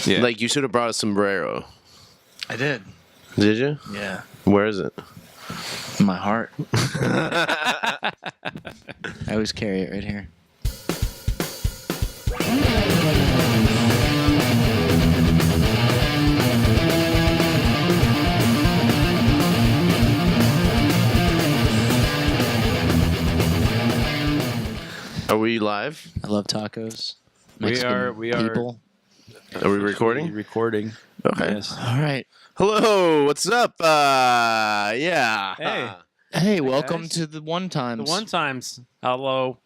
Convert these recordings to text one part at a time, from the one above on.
Yeah. Like, you should have brought a sombrero. I did. Did you? Yeah. Where is it? In my heart. I always carry it right here. Are we live? I love tacos. We Mexican are people. Are we recording? Recording. Okay. Yes. All right. Hello, what's up? Yeah. Hey. Hey, welcome guys. to the One Times. The one times. Hello.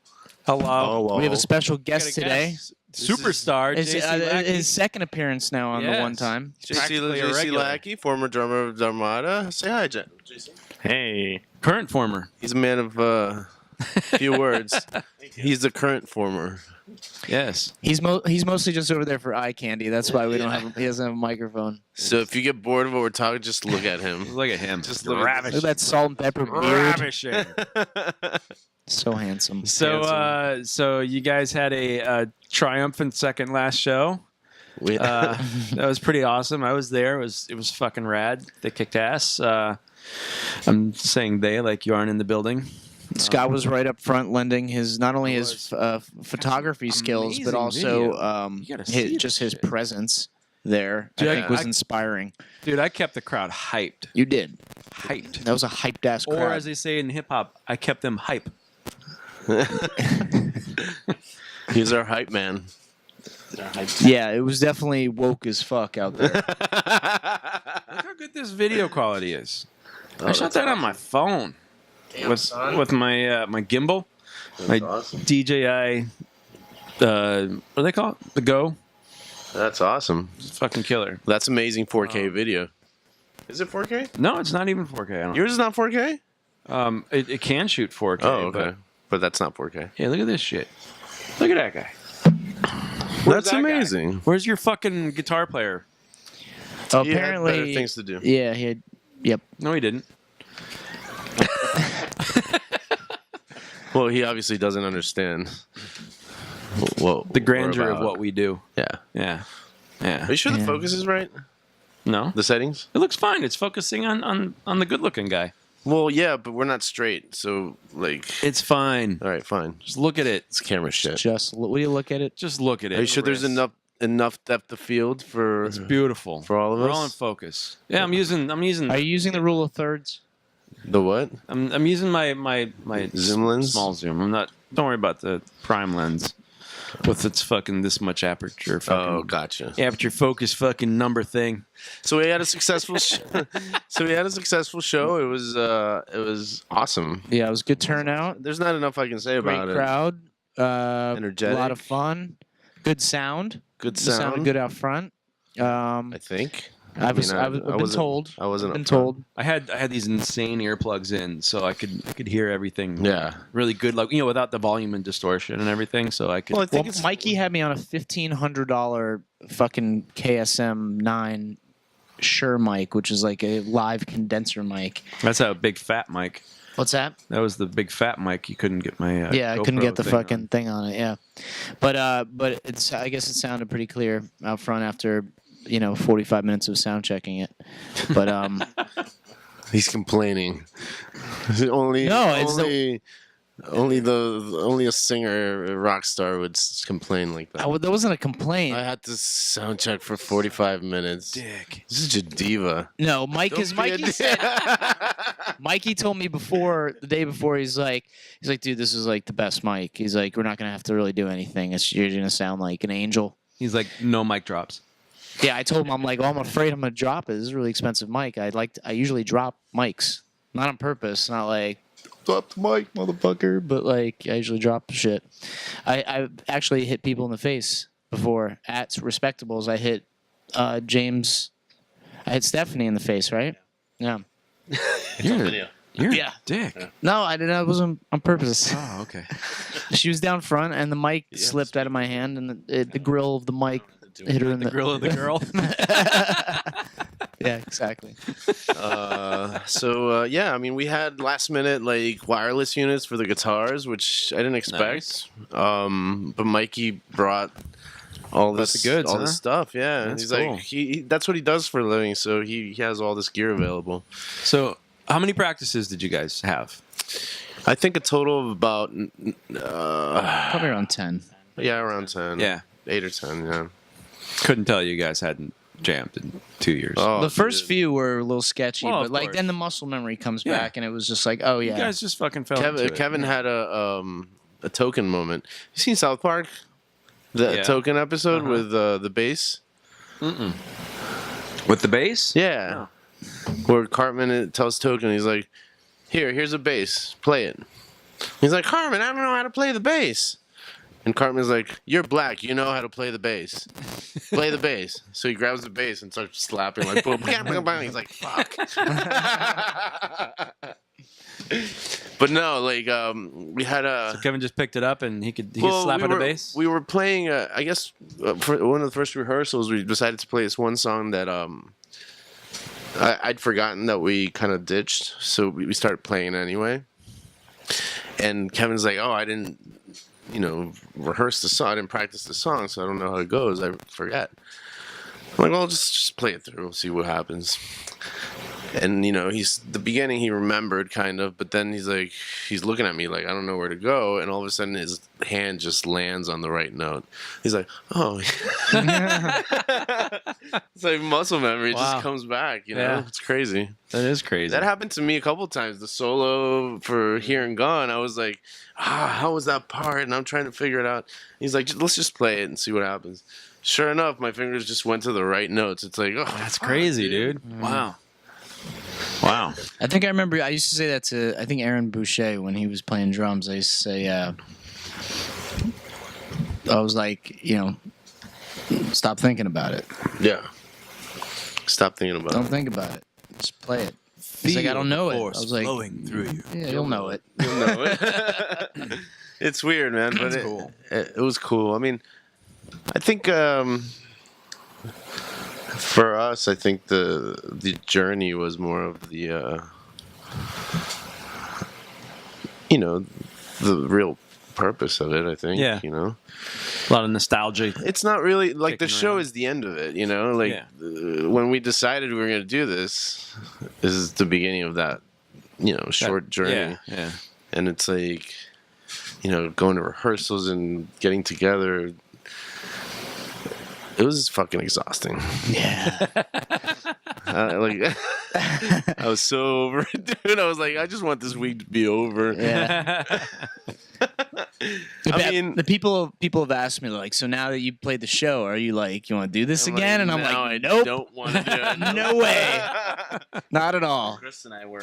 Hello. Oh, well. We have a special guest Got a today. guest. Superstar. It's JC Lackey. his second appearance now on the Yes. One Time. Practically a JC regular. Lackey, former drummer of Dharmata. Say hi, JC. Hey. Current former. He's a man of few words. He's the current former. Yes. He's mostly just over there for eye candy. That's why we don't have. He doesn't have a microphone. So if you get bored of what we're talking, just look at him. Look at him. Just look look at- Look at that salt and pepper beard. Ravishing. So handsome. So you guys had a triumphant second last show. That was pretty awesome. I was there. It was fucking rad. They kicked ass. I'm saying they like you aren't in the building. Scott was right up front, lending his not only his photography skills, but amazing also You gotta see just this his shit. presence there. Dude, I think was I- inspiring. Dude, I kept the crowd hyped. You did. Hyped. That was a hyped ass crowd. Or as they say in hip hop, I kept them hype. He's our hype man. Yeah, it was definitely woke as fuck out there. Look how good this video quality is. I shot that's that on my phone with my my gimbal, my awesome. DJI. What do they call it? The Go. That's awesome. It's fucking killer. That's amazing 4K video. Is it 4K? No, it's not even 4K. I don't. Yours is not 4K? It can shoot 4K. Oh, okay. But, But that's not 4K. yeah, look at this shit. Look at that guy. That's that guy? amazing. Where's your fucking guitar player? Oh, He had apparently, better things to do. yeah, he had. Yep. No, he didn't. Well, he obviously doesn't understand. What The we're grandeur of about. what we do. Yeah. Yeah. Yeah. Are you sure the Yeah. focus is right? No. The settings? It looks fine. It's focusing on the good looking guy. Well, yeah, but we're not straight, so like. It's fine. All right, fine. Just look at it. It's camera shit. Will you look at it? Just look at it. Are you sure there's Chris. enough depth of field for? It's beautiful For all of We're us? all in focus. Yeah, I'm using. Are you using the rule of thirds? The what? I'm using my Zoom lens? small zoom. I'm not. Don't worry about the prime lens with its fucking this much aperture. Fucking, Oh, gotcha. aperture focus fucking number thing. So we had a successful. Show. It was awesome. Yeah, it was a good turnout. There's not enough I can say Great about it. crowd. Energetic. A lot of fun. Good sound. Good It sounded sound. good out front. I think. I've been told. I wasn't. Been up front. told. I had these insane earplugs in, so I could hear everything. Yeah. Really good, like without the volume and distortion and everything. So I could. Well, I think Well, it's Mikey had me on a $1,500 fucking KSM 9 Shure mic, which is like a live condenser mic. That's a big fat mic. What's that? That was the big fat mic. You couldn't get my. Yeah, I couldn't GoPro get the thing fucking on. thing on it. Yeah, but it's. I guess it sounded pretty clear out front after 45 minutes of sound checking it. But He's complaining. only No, it's only a singer, a rock star would complain like that. that wasn't a complaint. I had to sound check for 45 minutes. Dick. This is a diva. No, Mikey said. Mikey told me the day before, he's like, dude, this is like the best mic. He's like, we're not gonna have to really do anything. You're gonna sound like an angel. He's like, no mic drops. Yeah, I told him, I'm like, I'm afraid I'm gonna drop it. This is a really expensive mic. I usually drop mics, not on purpose, not like drop the mic, motherfucker, but like I usually drop shit. I've actually hit people in the face before at Respectables. I hit James. I hit Stephanie in the face, right? Yeah. You're Yeah. a dick. No, I didn't. It wasn't on purpose. Oh, okay. She was down front, and the mic slipped out of my hand, and the grill of the mic hit her in The grill of the girl. Yeah, exactly. Yeah, I mean, we had last minute like wireless units for the guitars, which I didn't expect. Nice. But Mikey brought the goods, all huh? this stuff. Yeah, That's he's cool. like that's what he does for a living. So he has all this gear available. So, how many practices did you guys have? I think a total of about Probably around 10. around 10. Yeah. 8 or 10. Yeah. Couldn't tell you guys hadn't jammed in 2 years. Oh, The first dude. few were a little sketchy, Well, but of like course. then the muscle memory comes Yeah. back, and it was just like, oh You yeah. guys just fucking fell into it. Kevin had a token moment. You seen South Park? The Yeah. token episode Uh-huh. with the bass? With the bass? Yeah. Where Cartman tells Token, he's like, here's a bass. Play it. He's like, Cartman, I don't know how to play the bass. And Cartman's like, you're black. You know how to play the bass. Play the bass. So he grabs the bass and starts slapping like, boom, bam, bam, bam. He's like, fuck. But no, like, we had a... So Kevin just picked it up and he could slap we on the were, bass? We were playing, I guess, for one of the first rehearsals, we decided to play this one song that I'd forgotten that we kind of ditched. So we started playing it anyway. And Kevin's like, oh, I didn't, rehearse the song. I didn't practice the song, so I don't know how it goes. I forget. I'm like, well, just play it through. We'll see what happens. And, the beginning he remembered kind of, but then he's looking at me like, I don't know where to go. And all of a sudden his hand just lands on the right note. He's like, oh. It's like muscle memory just comes back, Yeah. It's crazy. That is crazy. That happened to me a couple times. The solo for Here and Gone, I was like, how was that part? And I'm trying to figure it out. He's like, let's just play it and see what happens. Sure enough, my fingers just went to the right notes. It's like, oh, That's crazy, dude. Wow. Wow. I think I remember I used to say that to I think Aaron Boucher when he was playing drums. I used to say, I was like, stop thinking about it. Yeah. Stop thinking about Don't it. think about it. Just play it. He's like, I don't know it. I was like, flowing through you. yeah, you'll know it. You'll know it. It's weird, man, but cool. It was cool. I mean, I think for us, I think the journey was more of the the real purpose of it. I think. Yeah. A lot of nostalgia. It's not really like the Kicking show around. is the end of it, when we decided we were going to do this is the beginning of that, short journey. Yeah. And it's like, going to rehearsals and getting together. It was fucking exhausting. Yeah. I was so over it, dude. I was like, I just want this week to be over. Yeah. I mean, the people have asked me like, so now that you played the show, are you like, you want to do this I'm again? And I'm no, like, I nope, don't want to do it. no way, not at all. Chris and I were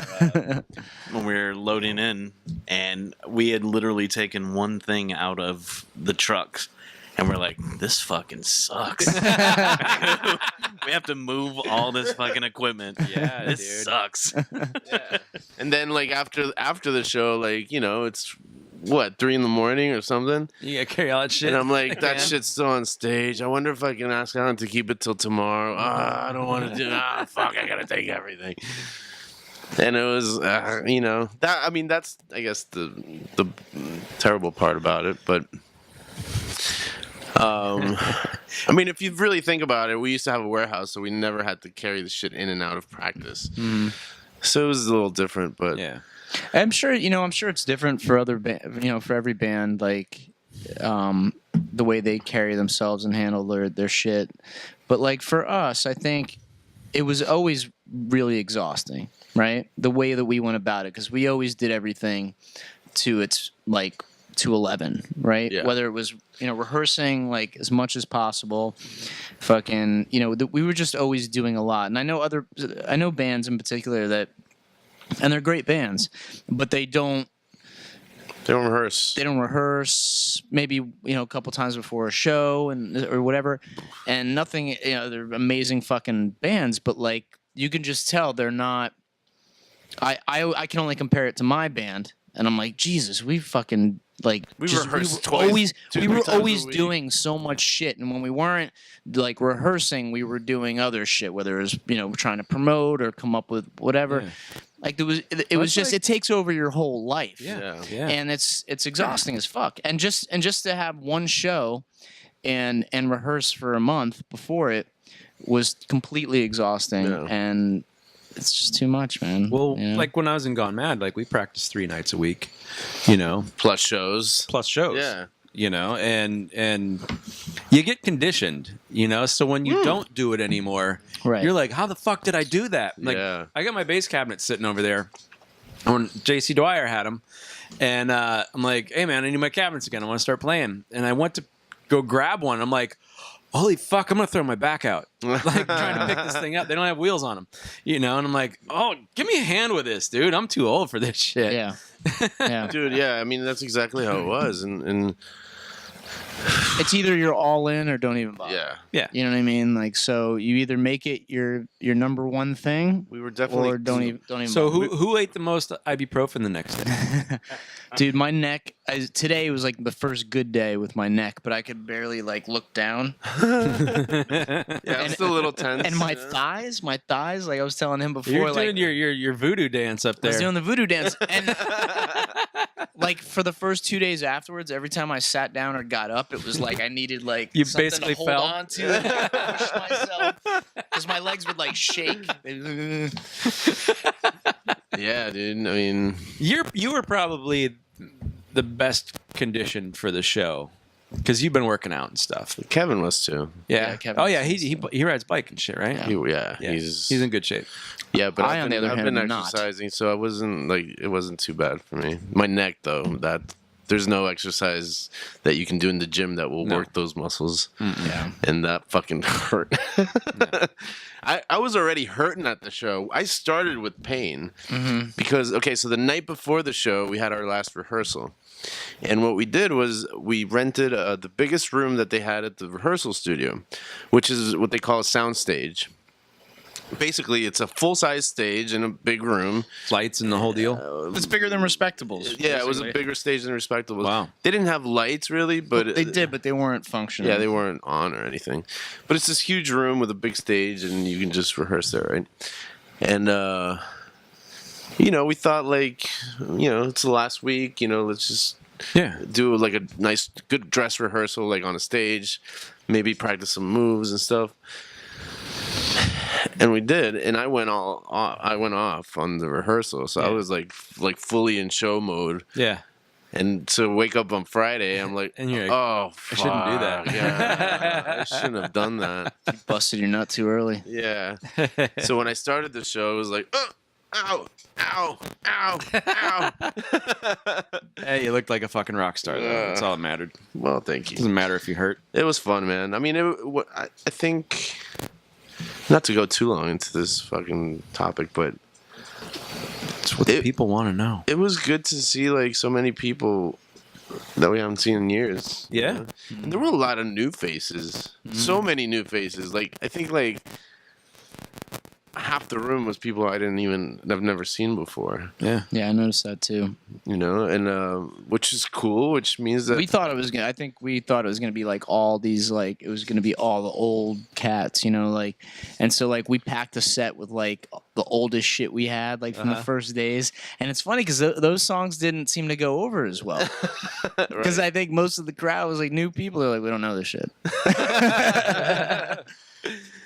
when we were loading in, and we had literally taken one thing out of the trucks, and we're like, "This fucking sucks." We have to move all this fucking equipment. Yeah, this dude. sucks. Yeah. And then after the show, it's what 3 a.m. or something. You gotta carry all that shit. And I'm like, that Man. shit's still on stage. I wonder if I can ask Alan to keep it till tomorrow. I don't want to do. Fuck! I gotta take everything. And it was, that's I guess the terrible part about it. But, if you really think about it, we used to have a warehouse, so we never had to carry the shit in and out of practice. So it was a little different, but Yeah. I'm sure it's different for other for every band, like the way they carry themselves and handle their shit. But like for us, I think it was always really exhausting, right? The way that we went about it, because we always did everything to its like to 11, right? Yeah. Whether it was rehearsing like as much as possible, fucking we were just always doing a lot. And I know bands in particular that. And they're great bands, but they don't rehearse. They don't rehearse. Maybe a couple times before a show or whatever, and nothing. They're amazing fucking bands, but like you can just tell they're not. I can only compare it to my band, and I'm like, Jesus, we fucking like We rehearsed twice, we 2-3 were times a always week. doing so much shit, and when we weren't like rehearsing, we were doing other shit, whether it was trying to promote or come up with whatever. Yeah. Like it was just it takes over your whole life. Yeah. Yeah. And it's exhausting as fuck. And just to have one show and rehearse for a month before it was completely exhausting, Yeah. and it's just too much, man. Well, you know? like when I was in Gone Mad, like we practiced 3 nights a week, you know, Plus shows. plus shows. Yeah. You know, and you get conditioned, you know, so when you don't do it anymore, Right. you're like, how the fuck did I do that? Like, Yeah. I got my bass cabinet sitting over there when JC Dwyer had them, and I'm like, hey man, I need my cabinets again. I want to start playing. And I went to go grab one. I'm like, holy fuck, I'm gonna throw my back out, like trying to pick this thing up. They don't have wheels on them, you know. And I'm like, oh, give me a hand with this, dude. I'm too old for this shit. yeah, yeah. Dude, yeah, I mean, that's exactly how it was. And It's either you're all in or don't even bother. yeah, You know what I mean? Like, so you either make it your number one thing, we were definitely. or don't even. So bother. who ate the most ibuprofen the next day? Dude, my neck. Today was like the first good day with my neck, but I could barely like look down. Yeah, I'm still a little tense. And my yeah. thighs, like I was telling him before, You're like doing your voodoo dance up I was there. doing the voodoo dance, and like for the first 2 days afterwards, every time I sat down or got up, it was like I needed like You something basically to hold fell. on to, and push myself because my legs would like shake. Yeah, dude. I mean, You were probably the best conditioned for the show because you've been working out and stuff. Kevin was too. Yeah. Yeah, Kevin Oh yeah, was- he rides bike and shit, right? Yeah. Yeah, He's in good shape. Yeah, but I, on the other I've hand, been am not. exercising, so I wasn't like it wasn't too bad for me. My neck though, that there's no exercise that you can do in the gym that will No. work those muscles, Yeah. and that fucking hurt. I was already hurting at the show. I started with pain because so the night before the show we had our last rehearsal, and what we did was we rented the biggest room that they had at the rehearsal studio, which is what they call a sound stage. Basically, it's a full-size stage in a big room. Lights and the whole deal. It's bigger than Respectables. Yeah, it was a basically. bigger stage than Respectables. Wow. They didn't have lights really, but They did, but they weren't functioning. yeah, they weren't on or anything. But it's this huge room with a big stage, and you can just rehearse there, right? And we thought like, it's the last week. Let's just Yeah. do like a nice, good dress rehearsal, like on a stage, maybe practice some moves and stuff. And we did, and I went off on the rehearsal, so I was like fully in show mode. Yeah. And so wake up on Friday, I'm like, And you're like, oh, I shouldn't do that. fuck, Yeah, I shouldn't have done that. Busted your nut too early. Yeah. So when I started the show, it was like, ow, ow, ow, ow. Hey, you looked like a fucking rock star, though. That's all that mattered. Well, thank you. Doesn't matter if you hurt. It was fun, man. I mean, I think, not to go too long into this fucking topic, but It's what the people want to know. it was good to see like so many people that we haven't seen in years. Yeah. And there were a lot of new faces. So many new faces. Like I think like half the room was people I've never seen before. Yeah. Yeah, I noticed that too. And which is cool, which means that We thought it was gonna. I think we thought it was gonna be like all these, like it was gonna be all the old cats, like, and so like we packed a set with like the oldest shit we had, like from the first days. And it's funny because those songs didn't seem to go over as well. Because I think most of the crowd was like new people. They're like, we don't know this shit.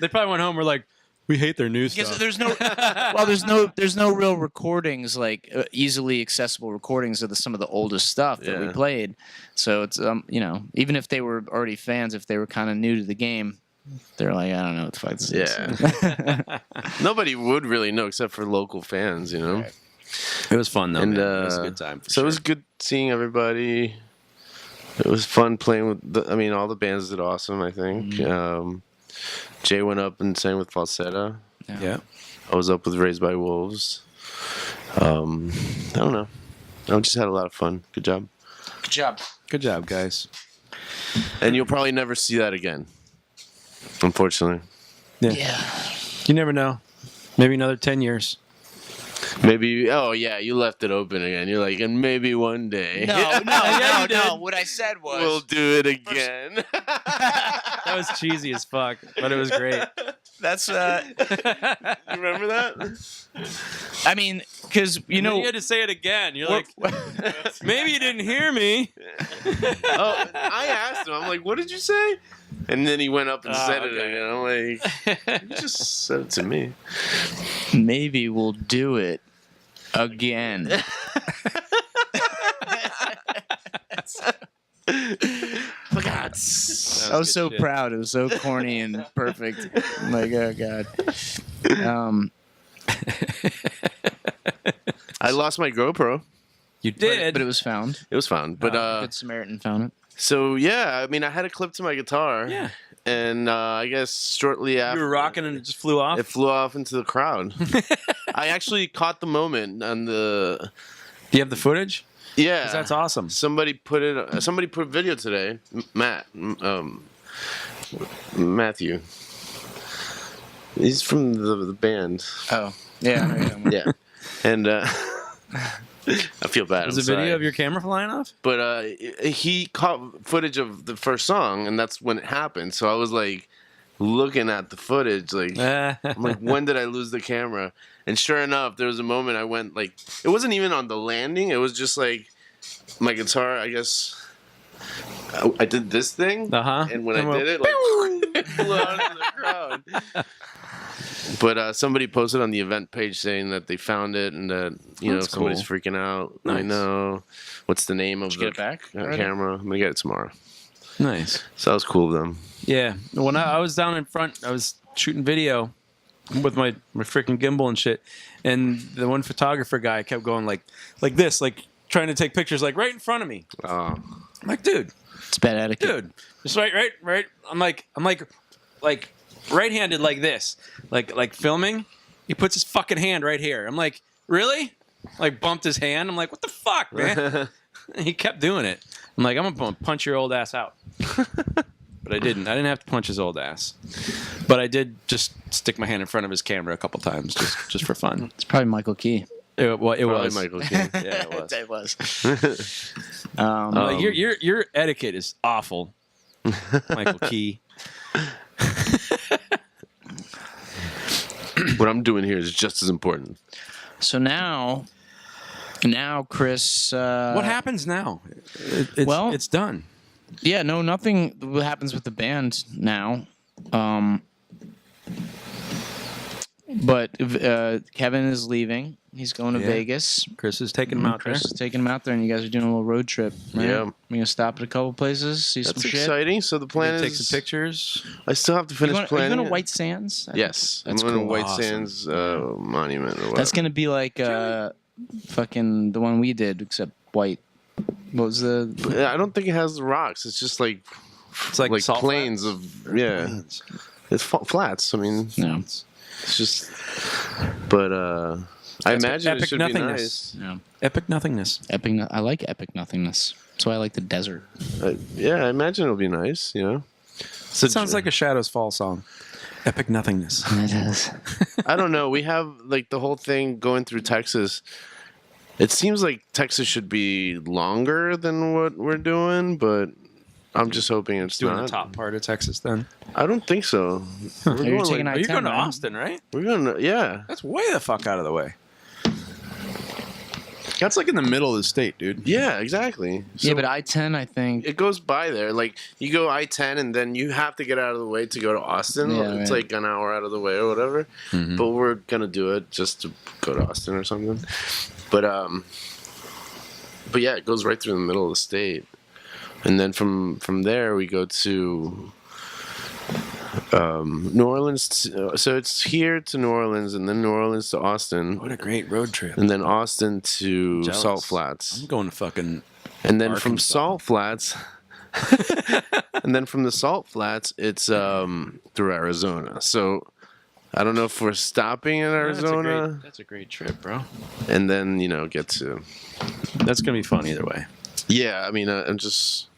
They probably went home and were like, we hate their new Because stuff. there's no real recordings, like easily accessible recordings of some of the oldest stuff that we Yeah. played. So it's even if they were already fans, if they were kind of new to the game, they're like, I don't know what the fuck this is. Yeah. Nobody would really know except for local fans, Right. It was fun, though. And man. It was a good time. So it was good seeing everybody. It was fun playing with all the bands did awesome, I think. Jay went up and sang with Falsetta. Yeah. I was up with Raised by Wolves. I don't know. I just had a lot of fun. Good job. Good job. Good job, guys. And you'll probably never see that again. Unfortunately. Yeah. You never know. Maybe another 10 years. Maybe, oh yeah, you left it open again. You're like, and maybe one day. No. What I said We'll do it again. That was cheesy as fuck, but it was great. That's You remember that? I mean, because You had to say it again. You're like, maybe you didn't hear me. Oh, I asked him. I'm like, what did you say? And then he went up and said it again. I'm like, you just said it to me. maybe we'll do it again. God. I was so proud. It was so corny and perfect. I'm like, oh god. I lost my GoPro. You did. But it was found. It was found. But Good Samaritan found it. so yeah, I mean, I had a clip to my guitar. Yeah. And I guess shortly after, You were rocking and it just flew off. it flew off into the crowd. I actually caught the moment on the. Do you have the footage? Yeah, 'Cause that's awesome. Somebody put it. Somebody put video today. Matthew. He's from the band. Oh, yeah. Yeah, and I feel bad. There's I'm a video sorry. of your camera flying off? But he caught footage of the first song, and that's when it happened. So I was like looking at the footage, like I'm like, when did I lose the camera? And sure enough, there was a moment I went like, it wasn't even on the landing. It was just like my guitar. I guess I did this thing, and when I did it, like it flew out into the crowd. But somebody posted on the event page saying that they found it and that That's somebody's cool. freaking out. Nice. I know. What's the name of Did you the get it back already? camera? I'm gonna get it tomorrow. Nice. So that was cool of them. Yeah. When I was down in front, I was shooting video with my freaking gimbal and shit. And the one photographer guy kept going like this, like trying to take pictures like right in front of me. Oh, I'm like, dude, It's bad etiquette. dude, just right. I'm like right-handed like this, like filming. He puts his fucking hand right here. I'm like, really? Like bumped his hand. I'm like, what the fuck, man? And he kept doing it. I'm like, I'm gonna punch your old ass out. But I didn't. I didn't have to punch his old ass. But I did just stick my hand in front of his camera a couple times, just for fun. It's probably Michael Key. It probably was. Michael King. Yeah, it was. It was. Like, your etiquette is awful, Michael Key. What I'm doing here is just as important. So now, Chris. What happens now? Well- It's done. Yeah, no, nothing happens with the band now. But Kevin is leaving. He's going to Yeah. Vegas. Chris is taking him out there. Chris is taking him out there, and you guys are doing a little road trip. Right? Yeah. We're gonna stop at a couple places, see That's some shit. exciting. So the plan Take is some pictures. I still have to Are finish you going planning. to it. White Sands? Yes, That's I'm going cool. to White Awesome. Sands Monument or whatever. That's gonna be like fucking the one we did, except white. What was the? Yeah, I don't think it has the rocks. It's just like It's like salt plains flats? of It's flats. I mean, No. it's just. But I imagine it epic should be nothingness. nice. No. Epic nothingness. I like epic nothingness. That's why I like the desert. Yeah, I imagine it'll be nice. It sounds like a Shadows Fall song. Epic nothingness. It does. I don't know. We have like the whole thing going through Texas. It seems like Texas should be longer than what we're doing, but I'm just hoping it's Doing not. the top part of Texas then. I don't think so. We're You're going, taking Are you I-10, going to right? Austin, right? we're going. Yeah, That's way the fuck out of the way. That's like in the middle of the state, dude. yeah, exactly. So Yeah, but I-10, I think. it goes by there. Like you go I-10, and then you have to get out of the way to go to Austin. Yeah, It's right. like an hour out of the way or whatever. Mm-hmm. But we're gonna do it just to go to Austin or something. But yeah, it goes right through the middle of the state, and then from there we go to New Orleans. So it's here to New Orleans, and then New Orleans to Austin, What a great road trip. and then Austin to Jealous. Salt Flats. I'm going to fucking. And then from Arkansas. Salt Flats, and then from the Salt Flats, it's through Arizona. So I don't know if we're stopping in Arizona, That's a great trip, bro. and then get to. That's gonna be fun either way. Yeah, I mean, I'm just.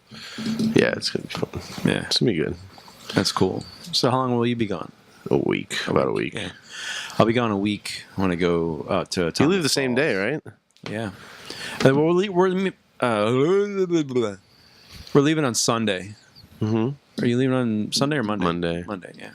Yeah, it's gonna be fun. Yeah, It's gonna be good. that's cool. So how long will you be gone? A week, about a week. Okay. I'll be gone a week. I want to go out to. You leave the same day, right? Yeah. We're leaving on Sunday. Mm-hmm. Are you leaving on Sunday or Monday? Monday. Monday, yeah.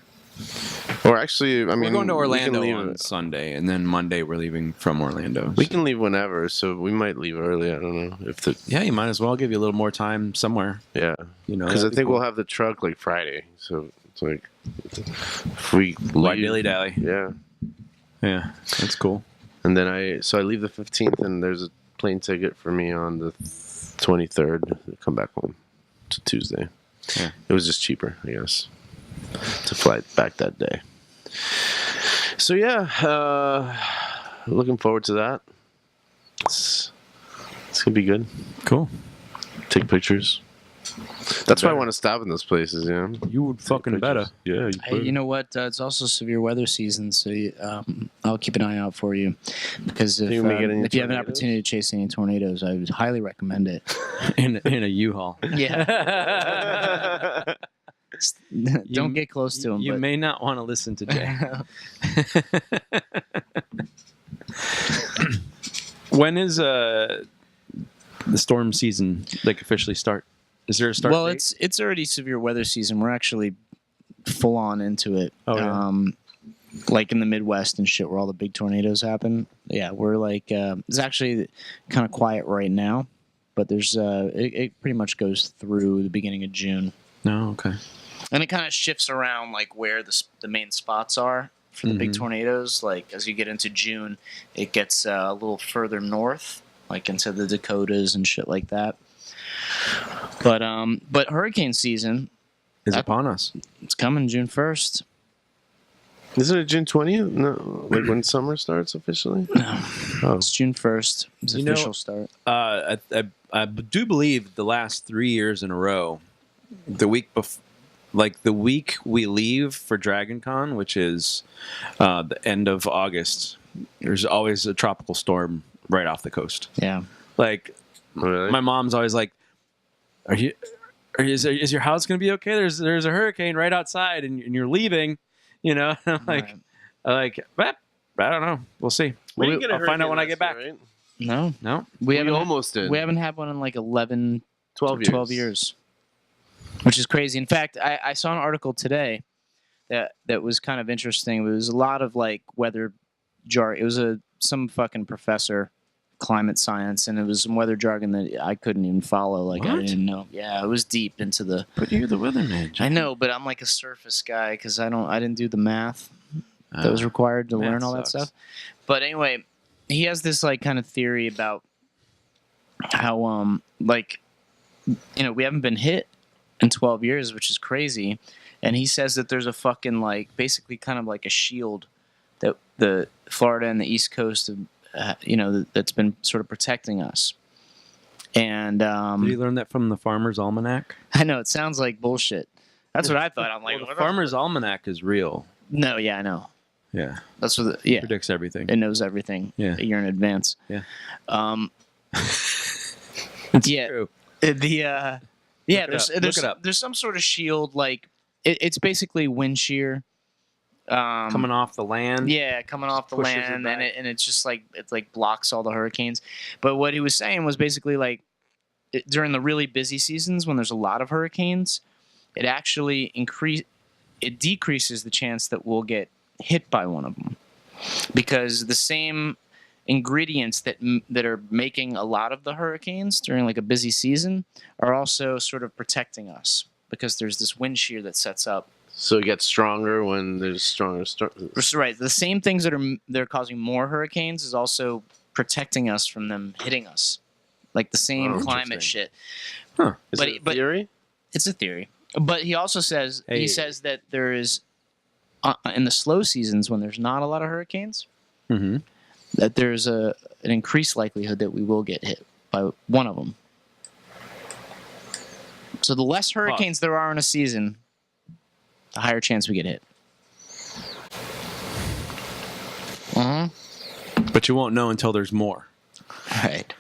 Or actually, I mean, We're going to Orlando we can on leave, Sunday, and then Monday we're leaving from Orlando. we can leave whenever, so we might leave early. I don't know if the Yeah, you might as well give you a little more time somewhere. yeah, You know, because I that'd be think cool. we'll have the truck like Friday, so it's like if we Why leave, dilly-dally? yeah. Yeah, that's cool. And then I leave the 15th, and there's a plane ticket for me on the 23rd to come back home to Tuesday. Yeah. It was just cheaper, I guess, to fly back that day. So yeah, looking forward to that. It's gonna be good. Cool. Take pictures. That's why I want to stop in those places. Yeah, You would fucking better. Yeah, Hey, you know what? It's also severe weather season, so I'll keep an eye out for you. Because if Think we may get any you have an tornadoes? opportunity to chase any tornadoes, I would highly recommend it. in a U-Haul. Yeah. Don't get close to them. You but may not want to listen to Jay. When is the storm season like officially start? Is there a start? well, date? it's already severe weather season. We're actually full on into it. Oh, yeah. Like in the Midwest and shit, where all the big tornadoes happen. Yeah, we're like it's actually kind of quiet right now, but there's it pretty much goes through the beginning of June. No, okay. And it kind of shifts around like where the main spots are for the big tornadoes. Like as you get into June, it gets a little further north, like into the Dakotas and shit like that. But hurricane season Is upon us. it's coming June 1st. Isn't it June 20th? No, like when summer starts officially. Oh, It's June 1st. It's You know- official start. I do believe the last 3 years in a row, the week the week we leave for Dragon Con, which is the end of August, there's always a tropical storm right off the coast. Yeah. Like really? my mom's always like, is your house going to be okay? There's a hurricane right outside and you're leaving, you know? I'm like, Right. I don't know. We'll see. We didn't get a I'll find out when I hurricane get back. last year, right? No. No. We We almost did. We haven't had one in like 11 12 years. 12 years, which is crazy. In fact, I saw an article today that was kind of interesting. It was a lot of like weather jar. It was some fucking professor, climate science, and it was some weather jargon that I couldn't even follow. Like I What? didn't know. Yeah, it was deep into the. But you're the weatherman. I know, but I'm like a surface guy because I didn't do the math that was required to math learn all that sucks. stuff. But anyway, he has this like kind of theory about how like we haven't been hit in 12 years, which is crazy. And he says that there's a fucking like basically kind of like a shield that the Florida and the East Coast that's been sort of protecting us. And Did you learn that from the Farmer's Almanac? I know it sounds like bullshit. That's what I thought. I'm like, Well, the what Farmer's Almanac is real. No, yeah, I know. Yeah, That's what. Yeah, predicts everything. it knows everything. Yeah. A year in advance. Yeah. It's yeah. True. Yeah. There's Look it up. there's some sort of shield like it's basically wind shear. Coming off the land. Yeah, coming off the Pushes it land, back. and it's just like blocks all the hurricanes. But what he was saying was basically like during the really busy seasons when there's a lot of hurricanes, it actually decreases the chance that we'll get hit by one of them because the same ingredients that are making a lot of the hurricanes during like a busy season are also sort of protecting us because there's this wind shear that sets up. So it gets stronger when there's stronger. Right. The same things that are causing more hurricanes is also protecting us from them hitting us. Like the same Oh, climate interesting. shit. Huh. Is But- it a but- theory? It's a theory. But he also says Hey. he says that there is in the slow seasons when there's not a lot of hurricanes, Mm-hmm. that there's an increased likelihood that we will get hit by one of them. So the less hurricanes there are in a season, the higher chance we get hit. But you won't know until there's more. Right.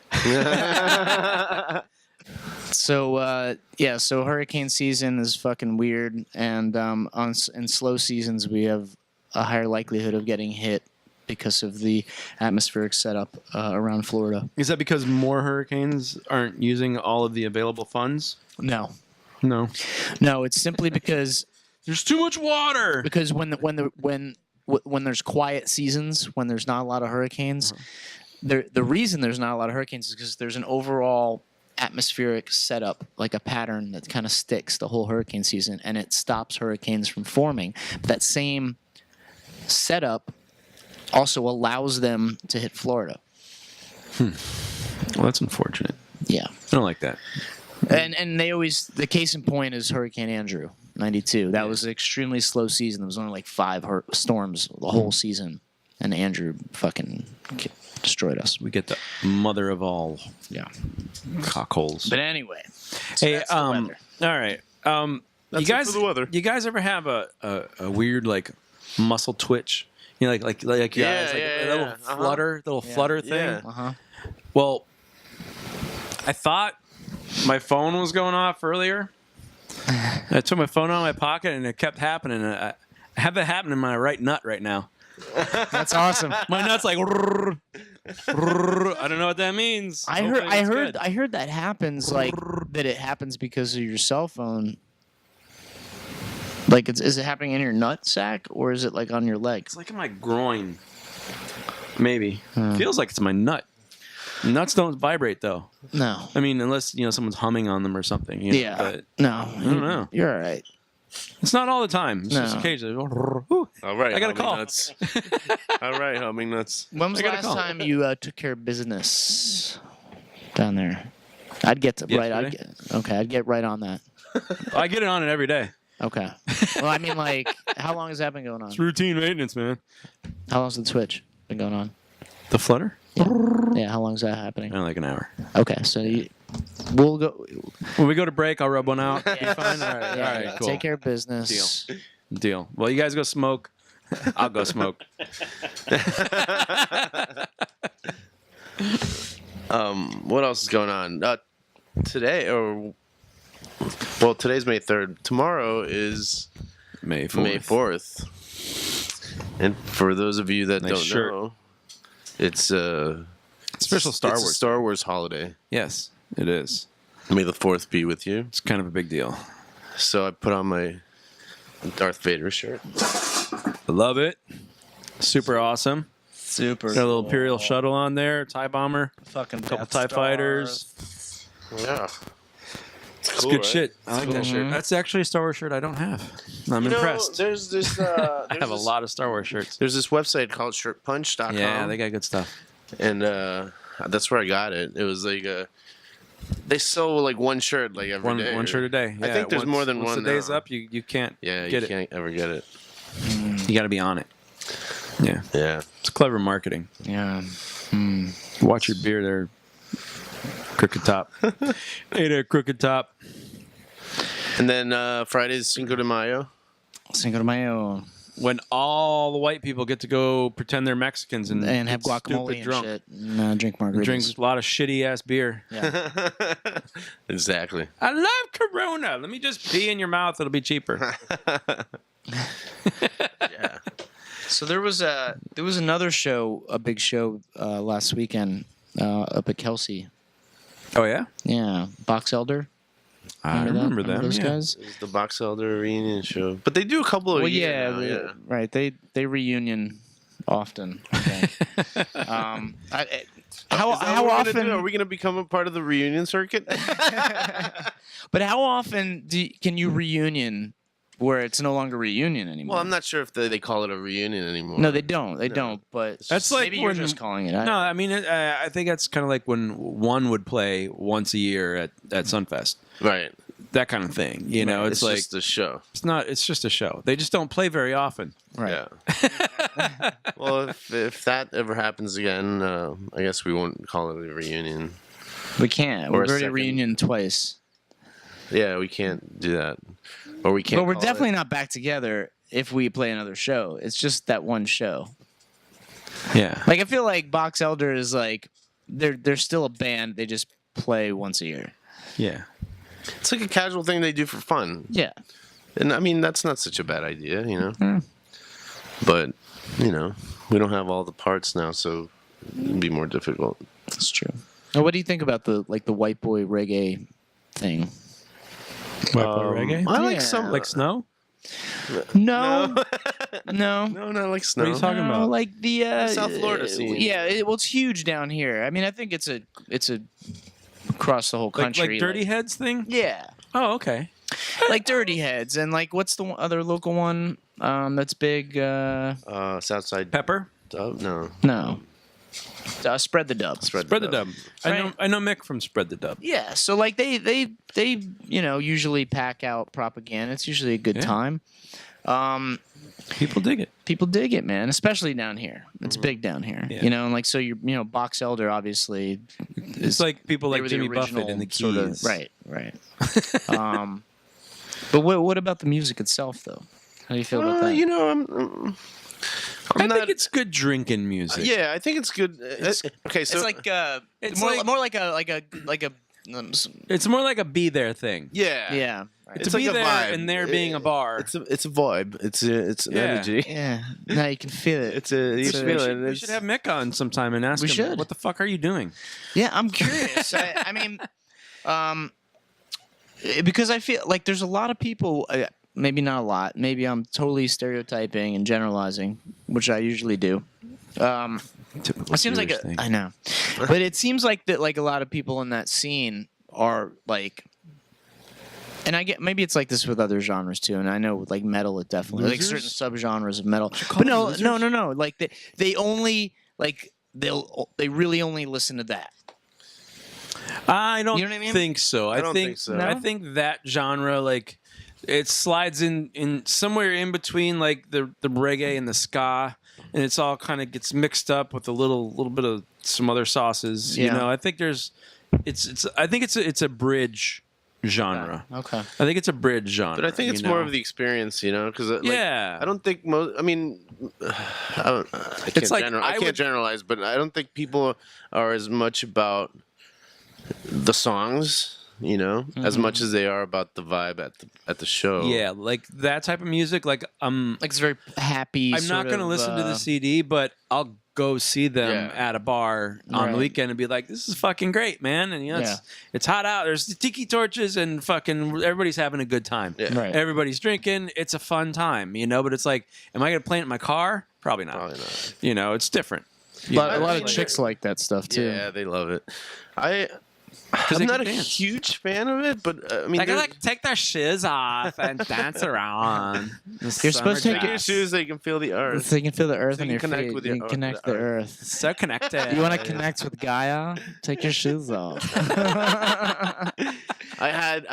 So so hurricane season is fucking weird, and in slow seasons we have a higher likelihood of getting hit because of the atmospheric setup around Florida. Is that because more hurricanes aren't using all of the available funds? No, No. no, it's simply because There's too much water. Because when there's quiet seasons, when there's not a lot of hurricanes, the reason there's not a lot of hurricanes is because there's an overall atmospheric setup, like a pattern that kind of sticks the whole hurricane season, and it stops hurricanes from forming. But that same setup also allows them to hit Florida. Well, that's unfortunate. Yeah. I don't like that. And they always, the case in point is Hurricane Andrew, 92. That was an extremely slow season. There was only like 5 storms the whole season, and Andrew fucking destroyed us. We get the mother of all Yeah. cockholes. But anyway, so Hey, that's the weather. all right. That's You guys, it for the weather. you guys ever have a weird like muscle twitch? You know, like your eyes, like a little flutter thing. Yeah. Uh-huh. Well, I thought my phone was going off earlier. I took my phone out of my pocket and it kept happening. I have that happen in my right nut right now. That's awesome. My nut's like. I don't know what that means. I heard that happens like that. It happens because of your cell phone. Like, is it happening in your nut sack or is it like on your leg? It's like in my groin. Maybe. Feels like it's my nut. Nuts don't vibrate though. No. I mean, unless someone's humming on them or something. You know, Yeah. But No. I don't know. You're all right. it's not all the time. It's just No. occasionally. All right. I got a humming call. Nuts. All right, humming nuts. When was I the got a last call. time you took care of business down there? I'd get to Yesterday. I'd get right on that. I get it on it every day. Okay. Well, I mean, like, how long has that been going on? It's routine maintenance, man. How long's the Twitch been going on? The flutter? Yeah. How long is that happening? Like an hour. Okay, so we'll go. When we go to break, I'll rub one out. Yeah. You fine? All right. Yeah, All right. Cool. Take care of business. Deal. Well, you guys go smoke. I'll go smoke. What else is going on? Today, today's May 3rd. Tomorrow is May 4th. May 4th. And for those of you that Nice don't shirt. know, it's a Special Star it's Wars. a Star Wars holiday. Yes, it is. May the 4th be with you. It's kind of a big deal. So I put on my Darth Vader shirt. I love it. Super awesome. Super. Got a little Imperial shuttle on there, TIE bomber, Fucking a couple Death TIE Star. fighters. Yeah. It's good shit. I like that shirt. That's actually a Star Wars shirt I don't have. I'm impressed. There's this. I have a lot of Star Wars shirts. There's this website called shirtpunch.com. Yeah, they got good stuff. And that's where I got it. It was like they sell like one shirt like every day. One shirt a day. I Yeah, think there's once- more than once one the day's now. up, you can't Yeah, get you it. can't ever get it. You got to be on it. Yeah, Yeah. it's clever marketing. Yeah. Watch your beer there, Crooked Top. Hey there, Crooked Top. And then Friday's Cinco de Mayo. Cinco de Mayo. When all the white people get to go pretend they're Mexicans and And have get guacamole stupid and drunk. shit. And, drink margaritas. Drink a lot of shitty ass beer. Yeah. Exactly. I love Corona. Let me just pee in your mouth. It'll be cheaper. Yeah. So there was another show, a big show last weekend up at Kelsey. Oh yeah, Yeah, Box Elder. I remember them. those yeah. guys. It's the Box Elder reunion show. But they do a couple of Well, years yeah, now, right. They reunion often. Okay. How Is that what we're gonna often? do? Are we going to become a part of the reunion circuit? But how often can you reunion where it's no longer reunion anymore? Well, I'm not sure if they call it a reunion anymore. No, they don't. They don't. But That's like maybe you're when- just calling it. No, I mean, I think that's kind of like when one would play once a year at Sunfest. Right. That kind of thing. You know, it's like just a show. it's not. It's just a show. They just don't play very often. Right. Yeah. Well, if that ever happens again, I guess we won't call it a reunion. We can't. Or We're a already second. reunion twice. Yeah, we can't do that. Or we can't. But we're call definitely it- not back together if we play another show. It's just that one show. Yeah. Like I feel like Box Elder is like they're still a band. They just play once a year. Yeah. It's like a casual thing they do for fun. Yeah. And I mean, that's not such a bad idea, you know? Hmm. But, you know, we don't have all the parts now, so it'd be more difficult. That's true. Now, what do you think about the white boy reggae thing? Reggae. I like Yeah. some. Like snow. No, no. No, not like snow. What are you talking No, about? like the South Florida scene. Yeah, well, it's huge down here. I mean, I think it's a across the whole country. Like Dirty Heads thing? Yeah, Oh, okay. like Dirty Heads, and like what's the other local one that's big? Southside Pepper? Dub? No. No, Spread the Dub. Spread Spread the Dub. Right. I know Mick from Spread the Dub. Yeah, so like they usually pack out propaganda. It's usually a good Yeah. time. People dig it. People dig it, man, especially down here. It's big down here, Yeah. and like so Box Elder obviously It's like people they like were the Jimmy Buffett original and the sort of- Keys. right. But what about the music itself, though? How do you feel about that? You know, I think it's good drinking music. yeah, I think it's good. Okay, so it's like It's more, like- more like a It's more like a be there thing. yeah, yeah. Right. To It's be like a there vibe. and there being a bar. It's a vibe. It's an Yeah. energy. Yeah, now you can feel it. It's a you So feel we it. We should have Mick on sometime and ask We him, should. what the fuck are you doing? Yeah, I'm curious. I mean, because I feel like there's a lot of people. Maybe not a lot. Maybe I'm totally stereotyping and generalizing, which I usually do. Typical It seems like Jewish thing. I know, but it seems like that. Like a lot of people in that scene are like, and I get maybe it's like this with other genres too. And I know with like metal, it definitely like certain Losers? subgenres of metal. call But them no. Like they only like they really only listen to that. I don't You know what I mean? think so. I don't think so. I No? think that genre, like, it slides in somewhere in between, like the reggae and the ska, and it's all kind of gets mixed up with a little bit of some other sauces. You Yeah. know, I think it's a bridge genre. Okay. I think it's a bridge genre. But I think it's you more know? of the experience, you know, because Yeah. I don't think most. I mean, I can't, It's like, I I can't would- generalize, but I don't think people are as much about the songs, you know, as much as they are about the vibe at the show. Yeah, like that type of music. Like Like it's very happy. I'm not going to listen to the CD, but I'll go see them Yeah. at a bar on Right. the weekend and be like, "This is fucking great, man!" And you know, it's hot out. There's tiki torches and fucking everybody's having a good time. Yeah. Right. Everybody's drinking. It's a fun time, you know. But it's like, am I going to play it in my car? Probably not. Probably not. You know, it's different. A lot, You a know, lot of like- chicks like that stuff too. Yeah, they love it. I'm they not a can dance. huge fan of it, but I mean, They can there's- like take their shoes off and dance around. You're supposed to take your shoes so you can feel the earth. So you can feel the earth So in you your can connect feet. with You your- can connect the the earth. So connected. You want to connect with Gaia? Take your shoes off. I had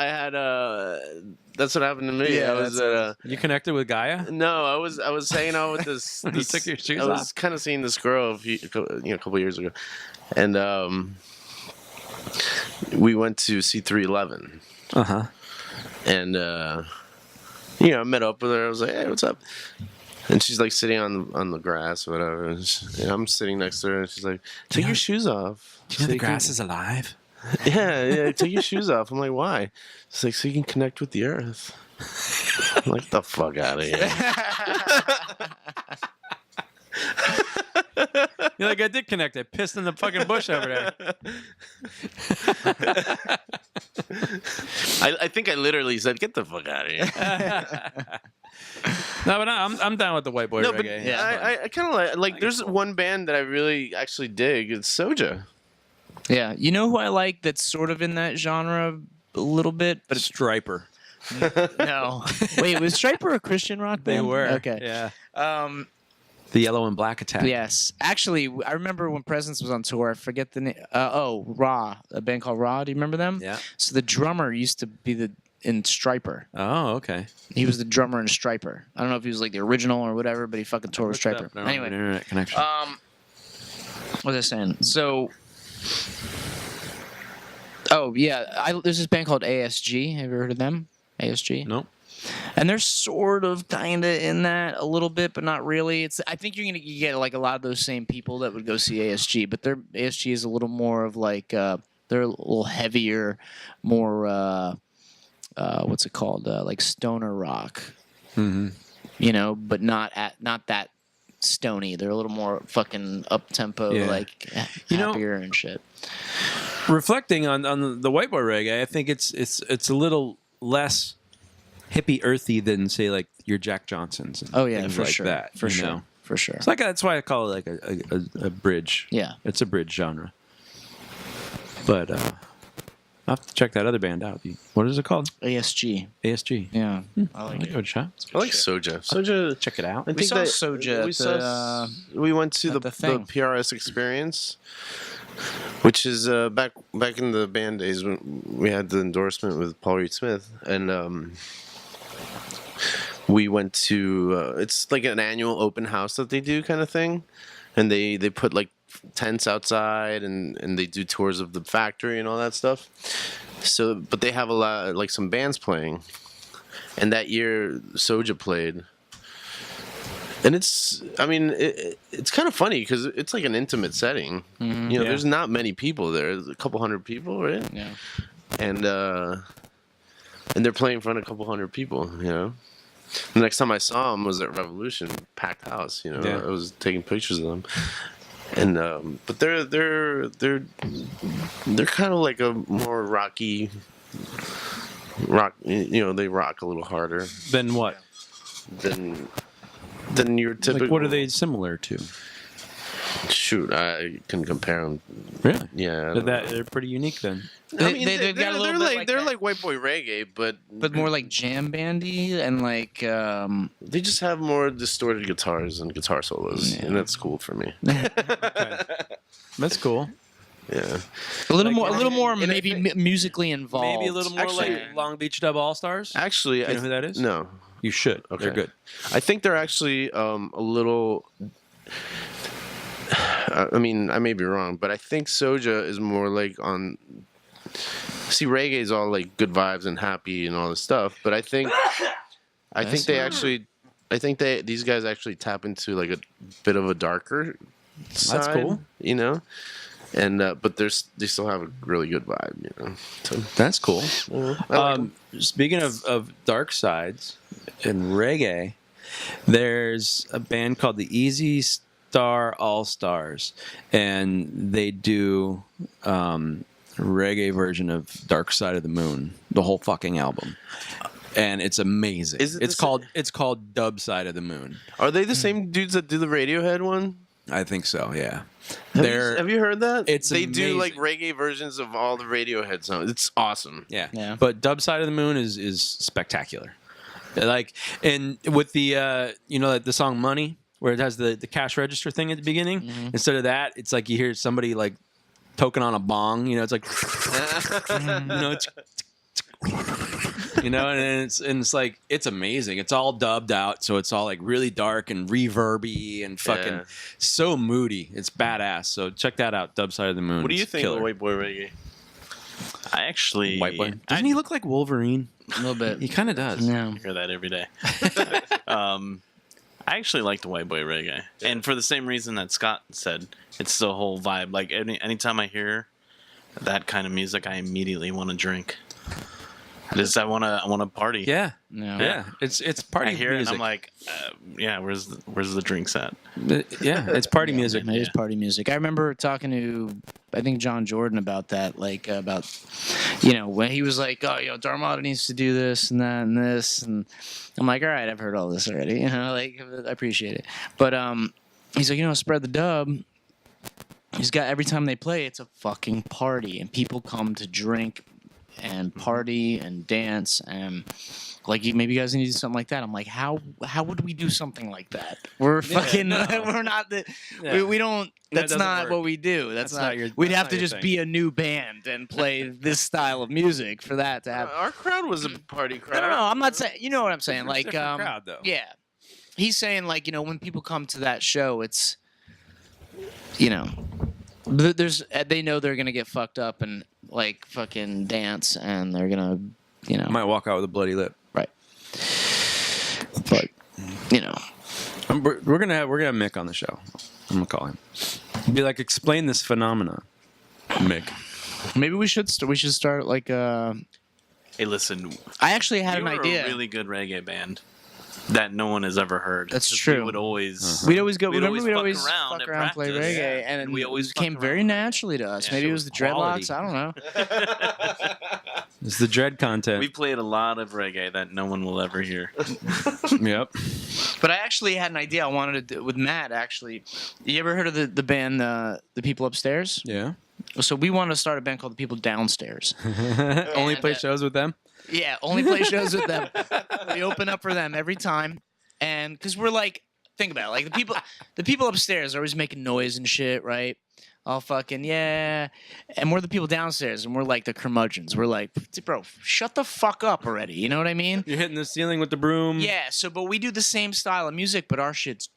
that's what happened to me. Yeah, I was at You connected with Gaia? no, I was hanging out with this. You took your shoes I was off? kind of seeing this girl a couple years ago, and we went to C311, Uh huh. and I met up with her. I was like, "Hey, what's up?" And she's like sitting on the grass, or whatever. And I'm sitting next to her, and she's like, "Take your shoes off." Do you know so the you can- grass is alive? Yeah, take your shoes off. I'm like, why? It's like so you can connect with the earth. I'm like, the fuck out of here. You're like, I did connect. I pissed in the fucking bush over there. I think I literally said, get the fuck out of here. No, but I'm down with the white boy No, but reggae. I kind of like there's one band that I really actually dig. It's Soja. Yeah, you know who I like that's sort of in that genre a little bit, but it's Striper. no. Wait, was Striper a Christian rock They band? were. Okay. Yeah. Um. The Yellow and Black Attack. Yes. Actually, I remember when Presence was on tour. I forget the name. Raw, a band called Raw. Do you remember them? Yeah. So the drummer used to be in Striper. Oh, okay. He was the drummer in Striper. I don't know if he was like the original or whatever, but he fucking toured with Striper. I don't have an Anyway, internet connection. what was I saying? So, yeah, there's this band called ASG. Have you ever heard of them? ASG. Nope. And they're sort of kind of in that a little bit, but not really. I think you get like a lot of those same people that would go see ASG, but their ASG is a little more of like they're a little heavier, more what's it called? Like stoner rock. Mm-hmm. You know, but not that stony. They're a little more fucking up tempo, Yeah. like You know- happier and shit. Reflecting on the white boy reggae, I think it's a little less hippie earthy than say like your Jack Johnsons. And Oh yeah, things for like sure. that. For you sure. know? For sure. It's like that's why I call it like a bridge. Yeah. It's a bridge genre. But I'll have to check that other band out. What is it called? ASG. ASG. Yeah. I like it. Good shot. I like Soja. Soja. Check it out. I We think saw that Soja we at saw. We went to at the the thing. PRS experience, which is back in the band days when we had the endorsement with Paul Reed Smith, and we went to. It's like an annual open house that they do, kind of thing, and they put like tents outside and they do tours of the factory and all that stuff. So, but they have a lot, like some bands playing, and that year Soja played, and it's kind of funny because it's like an intimate setting. Mm-hmm. You know, Yeah. there's not many people there. There's a couple hundred people, right? Yeah. And they're playing in front of a couple hundred people. You know, the next time I saw them was at Revolution, packed house. You know, Yeah. I was taking pictures of them. And but they're kind of like a more rock. You know, they rock a little harder Then what? than your typical. Like, what are they similar to? Shoot, I can compare them. Really? Yeah, They're pretty unique then. I mean, they've got a little bit like they're that. like white boy reggae, but But more like jam bandy and like they just have more distorted guitars and guitar solos, Yeah. and that's cool for me. That's cool. Yeah, a little Like, more maybe musically involved. Maybe a little more Actually- like Long Beach Dub All Stars. actually, You know who that is? No, You should. Okay. They're good. I think they're actually a little. I mean, I may be wrong, but I think Soja is more like on. See, reggae is all like good vibes and happy and all this stuff, but I think these guys actually tap into like a bit of a darker side. That's cool. You know, and but they still have a really good vibe. You know, so That's cool. I like 'em. Speaking of dark sides in reggae, there's a band called the Easy Star All Stars, and they do reggae version of Dark Side of the Moon, the whole fucking album, and it's amazing. Is it It's called Dub Side of the Moon. Are they the same dudes that do the Radiohead one? I think so. Yeah, Have you heard that? It's they do like amazing. reggae versions of all the Radiohead songs. It's awesome. Yeah. Yeah. But Dub Side of the Moon is spectacular. Like, and with the like the song Money, where it has the cash register thing at the beginning, instead of that, it's like you hear somebody like toking on a bong, it's like it's and it's like it's amazing. It's all dubbed out, so it's all like really dark and reverby and fucking Yeah. so moody. It's badass. So check that out, Dub Side of the Moon. What do you It's think killer. of White Boy Reggae? I actually White boy? Doesn't he look like Wolverine? a little bit. He kind of does. Yeah. hear that every day. I actually like the white boy reggae, and for the same reason that Scott said, it's the whole vibe. Like anytime I hear that kind of music, I immediately want to drink. I want to party. Yeah. Yeah. Yeah. It's party I hear music. it, and I'm like, yeah, where's the drinks at? Yeah, it's party music. It is party music. I remember talking to, I think, John Jordan about that, like about, when he was like, oh, Dharmata needs to do this and that and this, and I'm like, all right, I've heard all this already, like I appreciate it, but he's like, Spread the Dub. He's got every time they play, it's a fucking party, and people come to drink and party and dance and. Like maybe you guys need to do something like that. I'm like, how would we do something like that? We're fucking, no. we're not the, Yeah. we don't. That That's doesn't not work. what we do. That's not. We'd that's have not to your just thing. be a new band and play this style of music for that to happen. Our crowd was a party crowd. No, I'm not saying. You know what I'm saying? Like, different crowd, though. yeah, he's saying like when people come to that show, it's, there's they know they're gonna get fucked up and like fucking dance and they're gonna Might walk out with a bloody lip. right. But We're gonna have Mick on the show. I'm gonna call him. Be like, explain this phenomenon, Mick. maybe we should start like Hey, listen, I actually had you an were idea. a really good reggae band that no one has ever heard. That's 'Cause true. We would always. We'd always go. We'd Remember, we'd always always fuck around fuck at around, play practice. reggae, Yeah. and We always it came fuck very around. naturally to us. Yeah, Maybe so it was the quality. dreadlocks. I don't know. It's the dread content. We played a lot of reggae that no one will ever hear. Yep. But I actually had an idea I wanted to do with Matt, actually. You ever heard of the band The People Upstairs? Yeah. So we wanted to start a band called The People Downstairs. Only play And, shows with them. Yeah, only play shows with them. We open up for them every time. And because we're like, think about it, like the people upstairs are always making noise and shit, right? All fucking yeah, and we're the people downstairs, and we're like the curmudgeons. We're like, bro, shut the fuck up already. You know what I mean? You're hitting the ceiling with the broom. Yeah. So, but we do the same style of music, but our shit's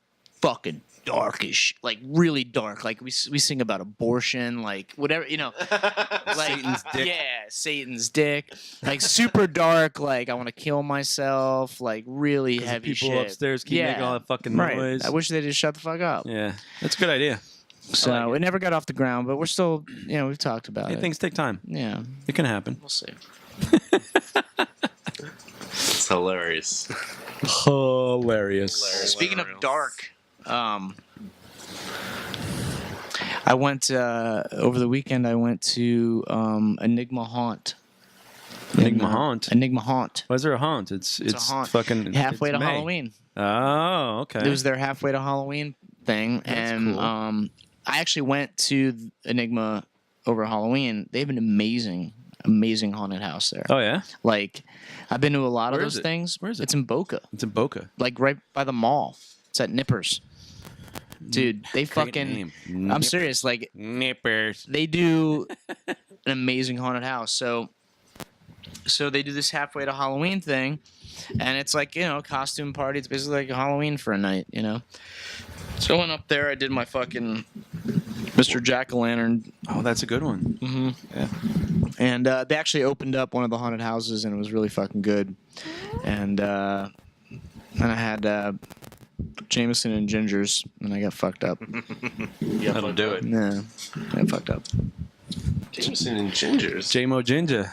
fucking darkish, like really dark. Like we sing about abortion, like whatever, you know, like Satan's dick. Yeah, Satan's dick, like super dark. Like I want to kill myself, like really heavy People shit. upstairs keep making all that fucking Right. noise. I wish they just shut the fuck up. Yeah, that's a good idea. So it never got off the ground, but we're still, you know, we've talked about Hey, it. things take time. Yeah, It can happen. we'll see. It's hilarious. Hilarious. Speaking of dark, I went over the weekend. I went to Enigma Haunt. Enigma Haunt. Enigma Haunt. Why is there a haunt? It's a haunt. fucking Halfway it's to May. Halloween. Oh, okay. It was their halfway to Halloween thing, and cool. I actually went to Enigma over Halloween. They have an amazing haunted house there. Oh yeah. Like, I've been to a lot Where of is those it? things. Where is it? It's in Boca, It's in Boca. like right by the mall. It's at Nippers. Dude, they Great fucking. name. I'm serious. Like, Nippers. they do an amazing haunted house. So they do this halfway to Halloween thing, and it's like, you know, a costume party. It's basically like Halloween for a night, you know. So I went up there. I did my fucking Mr. Jack-o'-lantern. Oh, that's a good one. Mm-hmm. Yeah. And they actually opened up one of the haunted houses, and it was really fucking good. And I had Jameson and Gingers, and I got fucked up. That'll do it. Yeah, I got fucked up. Jameson and Gingers. J-Mo Ginger.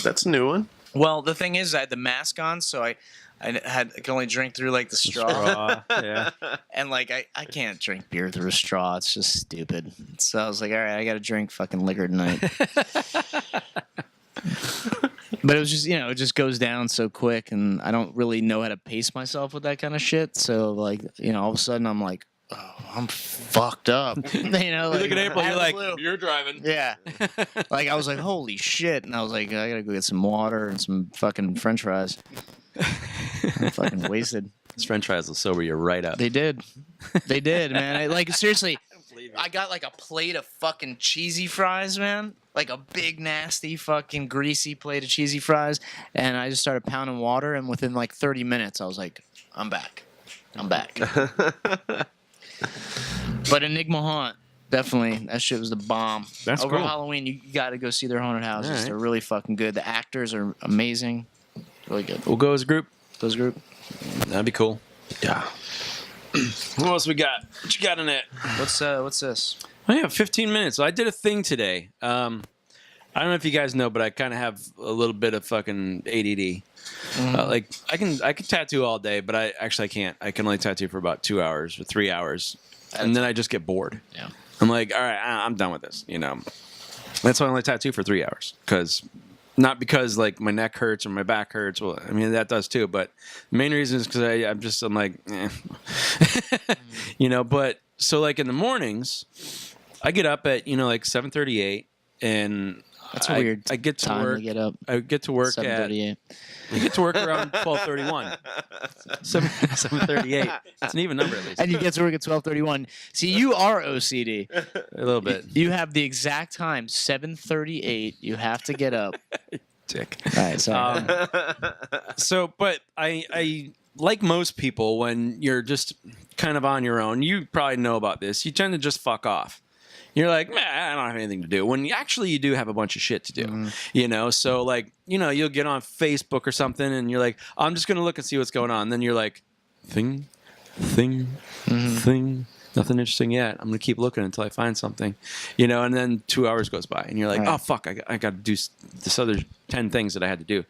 That's a new one. Well, the thing is, I had the mask on, so I could only drink through like the straw. Yeah. And like I can't drink beer through a straw. It's just stupid. So I was like, all right, I got to drink fucking liquor tonight. But it was just, you know, it just goes down so quick, and I don't really know how to pace myself with that kind of shit. So like, you know, all of a sudden I'm like, oh, I'm fucked up. You know, like, look at April, out you're of the like, blue. you're driving. Yeah. Like I was like, holy shit, and I was like, I gotta go get some water and some fucking French fries. I'm fucking wasted. This French fries will sober you right up. They did, man. I, like seriously, I got like a plate of fucking cheesy fries, man. Like a big nasty fucking greasy plate of cheesy fries, and I just started pounding water, and within like 30 minutes, I was like, I'm back. But Enigma Haunt, definitely, that shit was the bomb. That's Over cool. Halloween, you got to go see their haunted houses. All right. They're really fucking good. The actors are amazing. Really good. We'll go as a group. Those group. That'd be cool. Yeah. What else we got? What you got in it? What's this? Oh yeah, 15 minutes. So I did a thing today. I don't know if you guys know, but I kind of have a little bit of fucking ADD. Like I can tattoo all day, but I can't. I can only tattoo for about 2 hours or 3 hours, and then I just get bored. Yeah. I'm like, all right, I'm done with this. You know, that's why I only tattoo for 3 hours, not because like my neck hurts or my back hurts. Well, I mean that does too, but the main reason is because I'm like, you know. But so like in the mornings, I get up at like 7:38, and That's a weird I get to time work. to get up. I get to work at 7:38. I get to work around 12:31. 7:38. It's an even number at least. And you get to work at 12:31. See, you are OCD. A little bit. You have the exact time, 7:38. You have to get up. Dick. All right, sorry. So, but I like most people, when you're just kind of on your own, you probably know about this. You tend to just fuck off. You're like, man, I don't have anything to do. When you do have a bunch of shit to do, you know? So like, you'll get on Facebook or something and you're like, I'm just going to look and see what's going on. And then you're like, thing, nothing interesting yet. I'm going to keep looking until I find something, and then 2 hours goes by and you're like, oh fuck, I got to do this other 10 things that I had to do.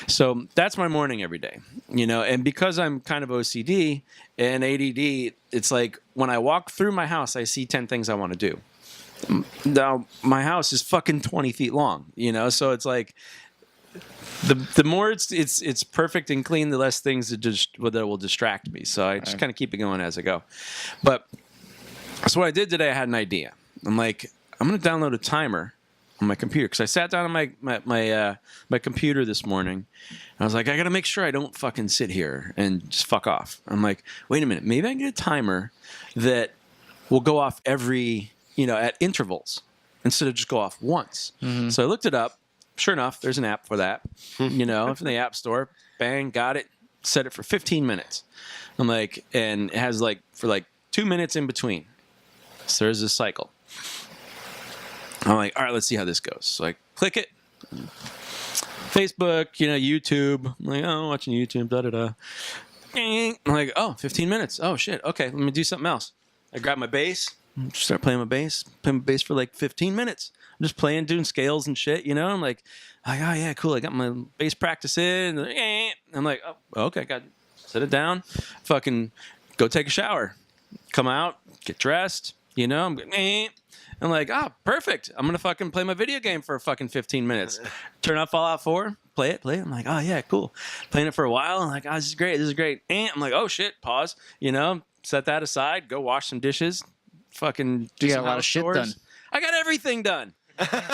So that's my morning every day, and because I'm kind of OCD and ADD, it's like when I walk through my house, I see 10 things I want to do. Now my house is fucking 20 feet long, you know, so it's like the more it's perfect and clean, the less things that will distract me. So I just kind of keep it going as I go. But so what I did today, I had an idea. I'm like, I'm gonna download a timer on my computer because I sat down on my computer this morning. And I was like, I gotta make sure I don't fucking sit here and just fuck off. I'm like, wait a minute, maybe I can get a timer that will go off every, at intervals instead of just go off once. Mm-hmm. So I looked it up. Sure enough, there's an app for that. From the App Store. Bang, got it. Set it for 15 minutes. I'm like, and it has for 2 minutes in between. So there's this cycle. I'm like, all right, let's see how this goes. So I click it. Facebook, YouTube. I'm like, oh, watching YouTube, da-da-da. I'm like, oh, 15 minutes. Oh, shit. Okay, let me do something else. I grab my bass. Start playing my bass. Play my bass for 15 minutes. I'm just playing, doing scales and shit, I'm like, oh, yeah, cool. I got my bass practice in. I'm like, oh, okay, got it. Set it down. Fucking go take a shower. Come out, get dressed, I'm going, I'm like, perfect. I'm going to fucking play my video game for fucking 15 minutes. Turn off Fallout 4, play it. I'm like, oh, yeah, cool. Playing it for a while. I'm like, oh, this is great. I'm like, oh, shit, pause. Set that aside, go wash some dishes. Fucking do you got a lot of shit done. I got everything done. Everything.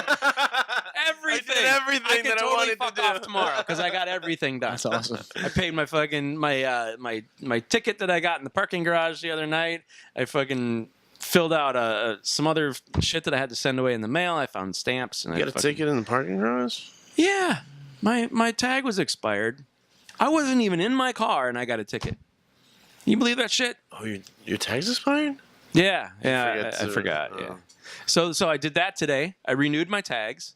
I did everything that I wanted to do off tomorrow because I got everything done. That's awesome. I paid my fucking my ticket that I got in the parking garage the other night. I fucking filled out some other shit that I had to send away in the mail. I found stamps. And you got a ticket in the parking garage? Yeah, my tag was expired. I wasn't even in my car and I got a ticket. You believe that shit? Oh, your tag's expired? Yeah, I forgot. Oh. Yeah. So I did that today. I renewed my tags.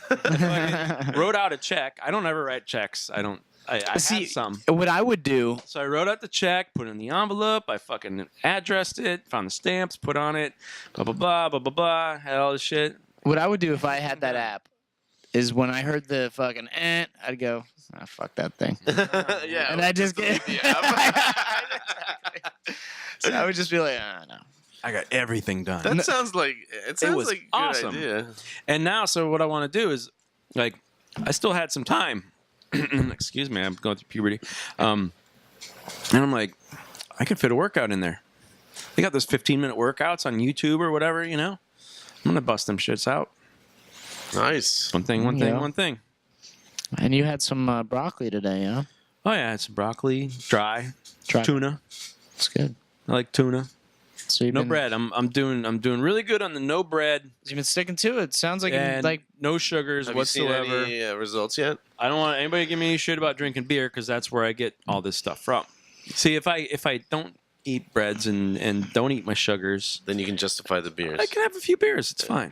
Wrote out a check. I don't ever write checks. I have some. What I would do. So I wrote out the check, put it in the envelope. I fucking addressed it, found the stamps, put on it, blah blah blah blah blah blah. Had all this shit. What I would do if I had that app is when I heard the fucking I'd go, fuck that thing. Yeah. And I just get. So I would just be like, no. I got everything done. That sounds like it was like a awesome. good idea. And now, so what I want to do is, I still had some time. Excuse me, I'm going through puberty. And I'm like, I could fit a workout in there. They got those 15-minute workouts on YouTube or whatever, I'm gonna bust them shits out. Nice. One thing. And you had some broccoli today, yeah? Oh yeah, I had some broccoli, dry. Tuna. It's good. I like tuna. So no bread. I'm doing really good on the no bread. You've been sticking to it. Sounds like no sugars whatsoever. Have you seen any results yet? I don't want anybody to give me any shit about drinking beer because that's where I get all this stuff from. See, if I don't eat breads and don't eat my sugars, then you can justify the beers. I can have a few beers. It's fine,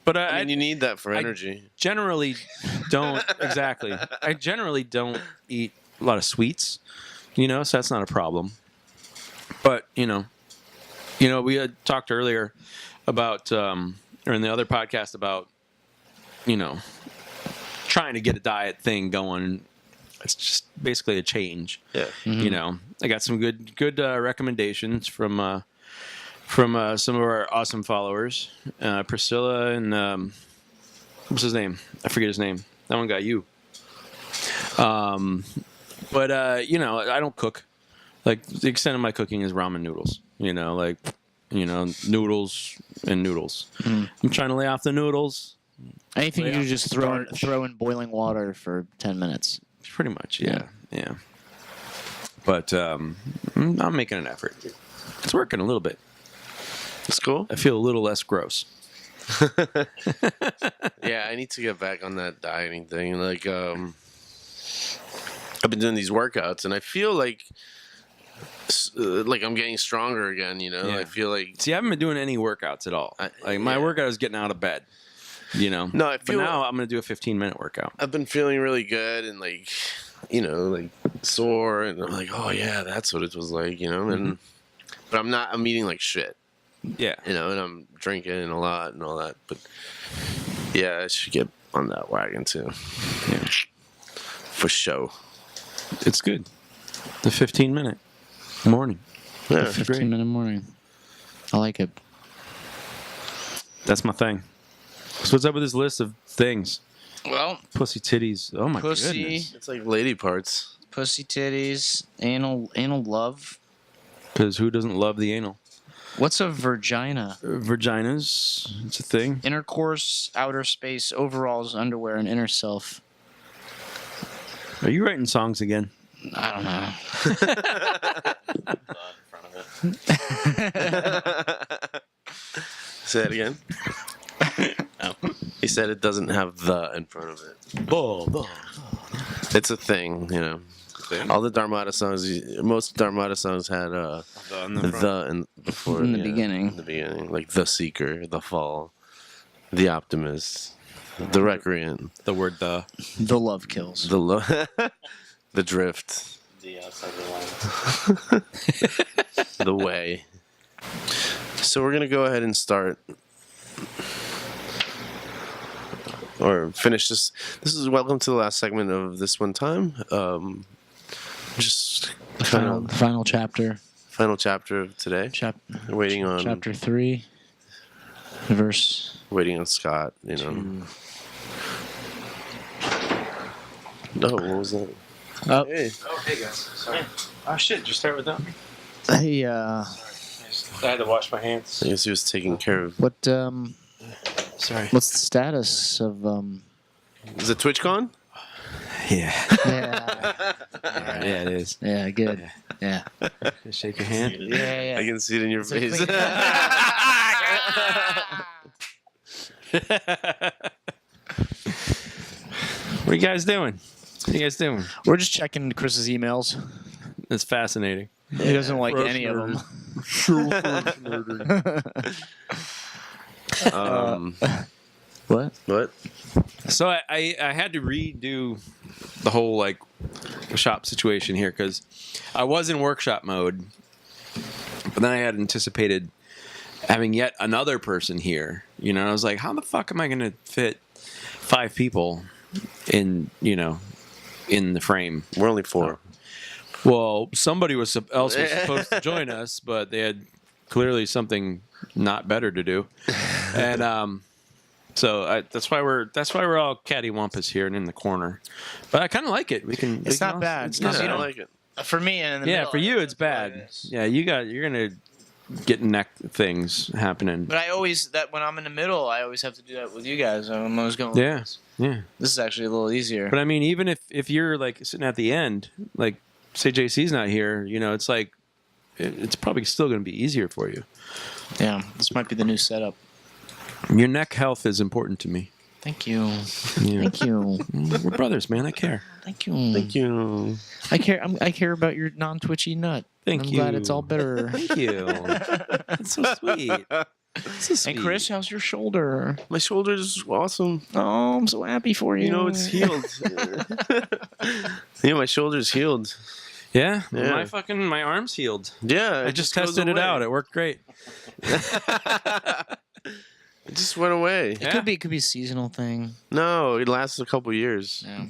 But I mean, you need that for energy. Generally, don't exactly. I generally don't eat a lot of sweets, so that's not a problem. But we had talked earlier about, or in the other podcast about, trying to get a diet thing going. It's just basically a change. Yeah. Mm-hmm. I got some good recommendations from some of our awesome followers, Priscilla and what's his name? I forget his name. That one got you. But I don't cook. Like the extent of my cooking is ramen noodles. Noodles and noodles. Mm. I'm trying to lay off the noodles. Anything you just throw in boiling water for 10 minutes. Pretty much, yeah. But I'm making an effort. It's working a little bit. It's cool. I feel a little less gross. Yeah, I need to get back on that dieting thing. I've been doing these workouts, and I feel like I'm getting stronger again. I feel like. See, I haven't been doing any workouts at all. My workout is getting out of bed. No, I feel. But now I'm going to do a 15-minute workout. I've been feeling really good and sore, and I'm like, oh yeah, that's what it was like, And but I'm eating like shit. Yeah. And I'm drinking a lot and all that. But yeah, I should get on that wagon too. Yeah. For show. It's good. The 15-minute morning. Yeah. 15-minute morning. I like it. That's my thing. So what's up with this list of things? Well, Pussy titties. Oh my pussy, goodness. It's like lady parts. pussy titties, anal love. Because who doesn't love the anal? What's a vagina? Vaginas. It's a thing. Intercourse, outer space, overalls, underwear, and inner self. Are you writing songs again? I don't know. Say it again. Oh. He said it doesn't have the in front of it. It's a thing, you know. All the Dharmata songs, most Dharmata songs had the in before In the beginning. In the beginning, like the Seeker, the Fall, the Optimist, the Recreant, The word the. The love kills. the the Drift, The outside the line. the Way. So we're gonna go ahead and start. Or finish this. This is welcome to the last segment of this one time. Just kind Final chapter. final chapter of today. Waiting on Chapter 3, verse. waiting on Scott. You know. No, what was that? Oh, Hey, Oh, hey guys. Sorry. Oh shit, just start without me. hey, I had to wash my hands. I guess he was taking care of. what's Sorry. the status of Is it TwitchCon? Yeah. Yeah, Yeah, it is. yeah, good. Yeah, Just shake your hand. yeah, I can see it in your face. What are you guys doing? What are you guys doing? We're just checking Chris's emails. It's fascinating. He doesn't like any of them. What? What? So I had to redo the whole like shop situation here because I was in workshop mode, but then I had anticipated having yet another person here. You know, I was like, how the fuck am I going to fit 5 people in the frame? We're only 4. Well, somebody else was supposed to join us, but they had clearly something not better to do, and so that's why we're all cattywampus here and in the corner. But I kind of like it. It's not bad. It's Yeah, not I bad. like it. For me, and in the Yeah, middle, for you I it's think that's bad. what it is. Yeah, you're gonna get neck things happening. But I always when I'm in the middle, I always have to do that with you guys. I'm always going. Yeah, yeah. This is actually a little easier. But I mean, even if you're like sitting at the end, like say JC's not here, it's like it's probably still gonna be easier for you. Yeah, this might be the new setup. Your neck health is important to me. Thank you. Yeah. Thank you. We're brothers, man. I care. Thank you. Thank you. I care. I care about your non-twitchy nut. Thank I'm you. glad it's all better. Thank you. That's so sweet. So sweet. And Chris, how's your shoulder? My shoulder's awesome. Oh, I'm so happy for you. You know, it's healed. Yeah, my shoulder's healed. Yeah, Yeah. my arm's healed. Yeah, I just tested it out. It worked great. It just went away. It could be a seasonal thing. No, it lasts a couple years. Yeah.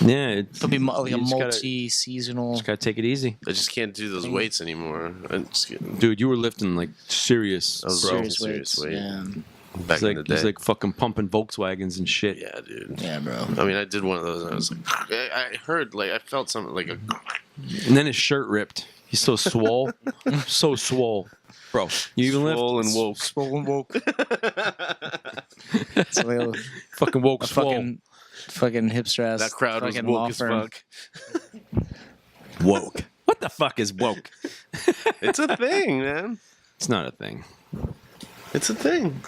Yeah, it Could be like a You just gotta- multi-seasonal. just gotta take it easy, I just can't do those weights anymore. I just get, dude. You were lifting like serious, I was bro. serious. Serious weights. weight. Yeah. back in the day. He's like fucking pumping Volkswagens and shit. Yeah, dude. Yeah, bro. I mean, I did one of those, and I was like, I heard, like, I felt something like a. And then his shirt ripped. He's so swole, so swole, bro. You even lift? Swole and woke. Swollen woke. It's like a Fucking woke, swole. fucking hipster ass. That crowd was fucking law woke as firm. fuck. Woke. What the fuck is woke? It's a thing, man. It's not a thing. It's a thing.